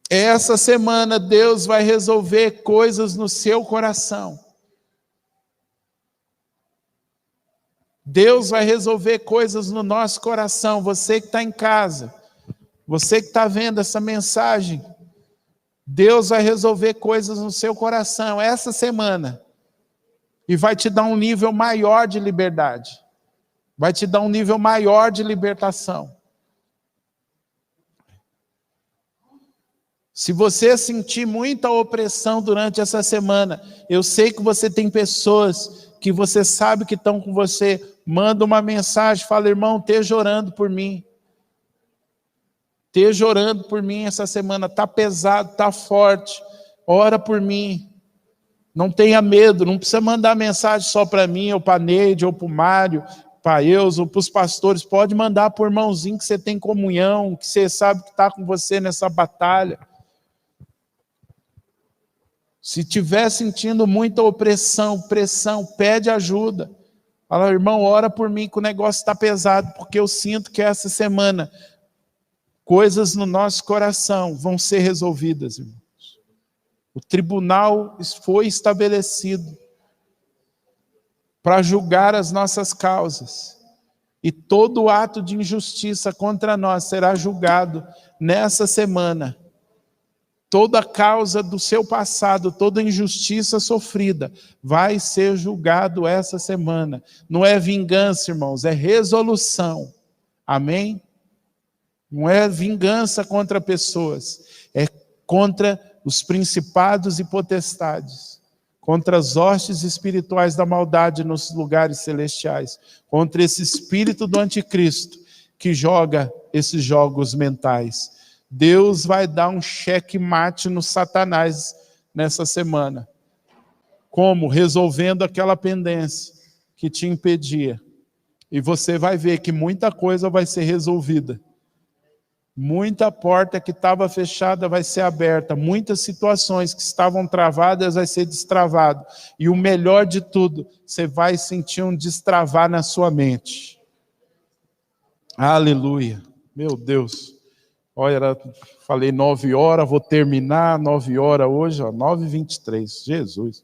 Essa semana Deus vai resolver coisas no seu coração. Deus vai resolver coisas no nosso coração. Você que está em casa, você que está vendo essa mensagem, Deus vai resolver coisas no seu coração essa semana e vai te dar um nível maior de liberdade, vai te dar um nível maior de libertação. Se você sentir muita opressão durante essa semana, eu sei que você tem pessoas que você sabe que estão com você, manda uma mensagem, fala: irmão, esteja orando por mim. Esteja orando por mim essa semana, está pesado, está forte, ora por mim. Não tenha medo, não precisa mandar mensagem só para mim, ou para a Neide, ou para o Mário, para Eus, ou para os pastores. Pode mandar para o irmãozinho que você tem comunhão, que você sabe que está com você nessa batalha. Se estiver sentindo muita opressão, pressão, pede ajuda. Fala: irmão, ora por mim que o negócio está pesado, porque eu sinto que essa semana coisas no nosso coração vão ser resolvidas, irmãos. O tribunal foi estabelecido para julgar as nossas causas. E todo ato de injustiça contra nós será julgado nessa semana. Toda causa do seu passado, toda injustiça sofrida, vai ser julgado essa semana. Não é vingança, irmãos, é resolução. Amém? Não é vingança contra pessoas, é contra os principados e potestades, contra as hostes espirituais da maldade nos lugares celestiais, contra esse espírito do anticristo que joga esses jogos mentais. Deus vai dar um checkmate no Satanás nessa semana. Como? Resolvendo aquela pendência que te impedia. E você vai ver que muita coisa vai ser resolvida. Muita porta que estava fechada vai ser aberta. Muitas situações que estavam travadas vai ser destravado. E o melhor de tudo, você vai sentir um destravar na sua mente. Aleluia. Meu Deus. Olha, falei 9 horas, vou terminar 9 horas hoje, 9h23. Jesus.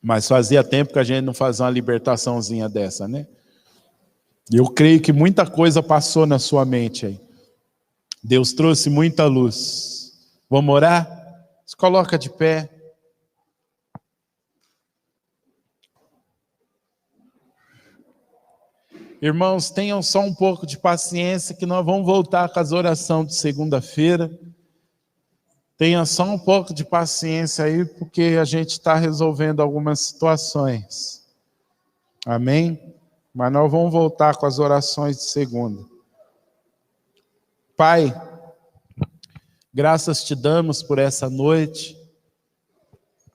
Mas fazia tempo que a gente não fazia uma libertaçãozinha dessa, né? Eu creio que muita coisa passou na sua mente aí. Deus trouxe muita luz. Vamos orar? Se coloca de pé. Irmãos, tenham só um pouco de paciência que nós vamos voltar com as orações de segunda-feira. Tenha só um pouco de paciência aí, porque a gente está resolvendo algumas situações. Amém? Mas nós vamos voltar com as orações de segunda. Pai, graças te damos por essa noite.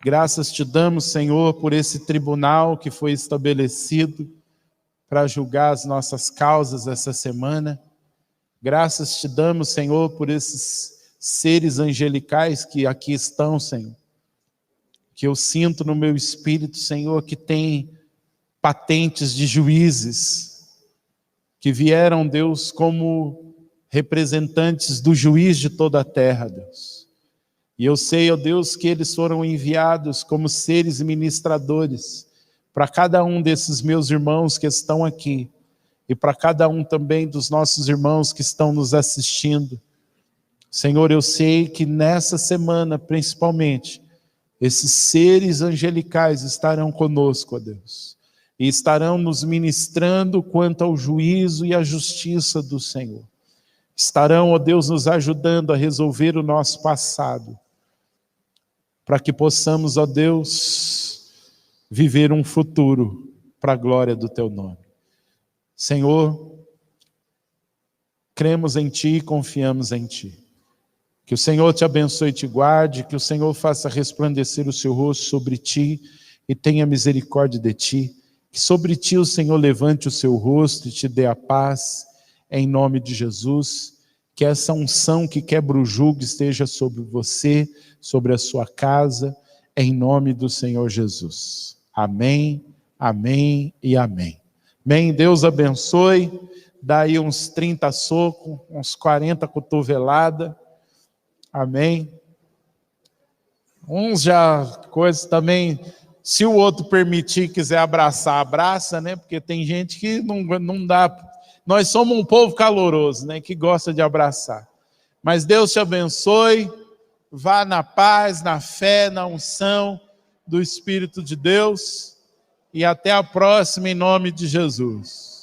Graças te damos, Senhor, por esse tribunal que foi estabelecido para julgar as nossas causas essa semana. Graças te damos, Senhor, por esses seres angelicais que aqui estão, Senhor. Que eu sinto no meu espírito, Senhor, que tem patentes de juízes, que vieram, Deus, como representantes do juiz de toda a terra, Deus. E eu sei, ó Deus, que eles foram enviados como seres ministradores para cada um desses meus irmãos que estão aqui e para cada um também dos nossos irmãos que estão nos assistindo. Senhor, eu sei que nessa semana, principalmente, esses seres angelicais estarão conosco, ó Deus, e estarão nos ministrando quanto ao juízo e à justiça do Senhor. Estarão, ó Deus, nos ajudando a resolver o nosso passado, para que possamos, ó Deus, viver um futuro para a glória do Teu nome. Senhor, cremos em Ti e confiamos em Ti. Que o Senhor te abençoe e te guarde, que o Senhor faça resplandecer o seu rosto sobre ti e tenha misericórdia de ti. Que sobre ti o Senhor levante o seu rosto e te dê a paz, em nome de Jesus. Que essa unção que quebra o jugo esteja sobre você, sobre a sua casa, em nome do Senhor Jesus. Amém, amém e amém. Amém, Deus abençoe. Dá aí uns 30 socos, uns 40 cotoveladas. Amém. Uns já, coisas também, Se o outro permitir, quiser abraçar, abraça, né? Porque tem gente que não dá. Nós somos um povo caloroso, né? Que gosta de abraçar. Mas Deus te abençoe. Vá na paz, na fé, na unção do Espírito de Deus. E até a próxima, em nome de Jesus.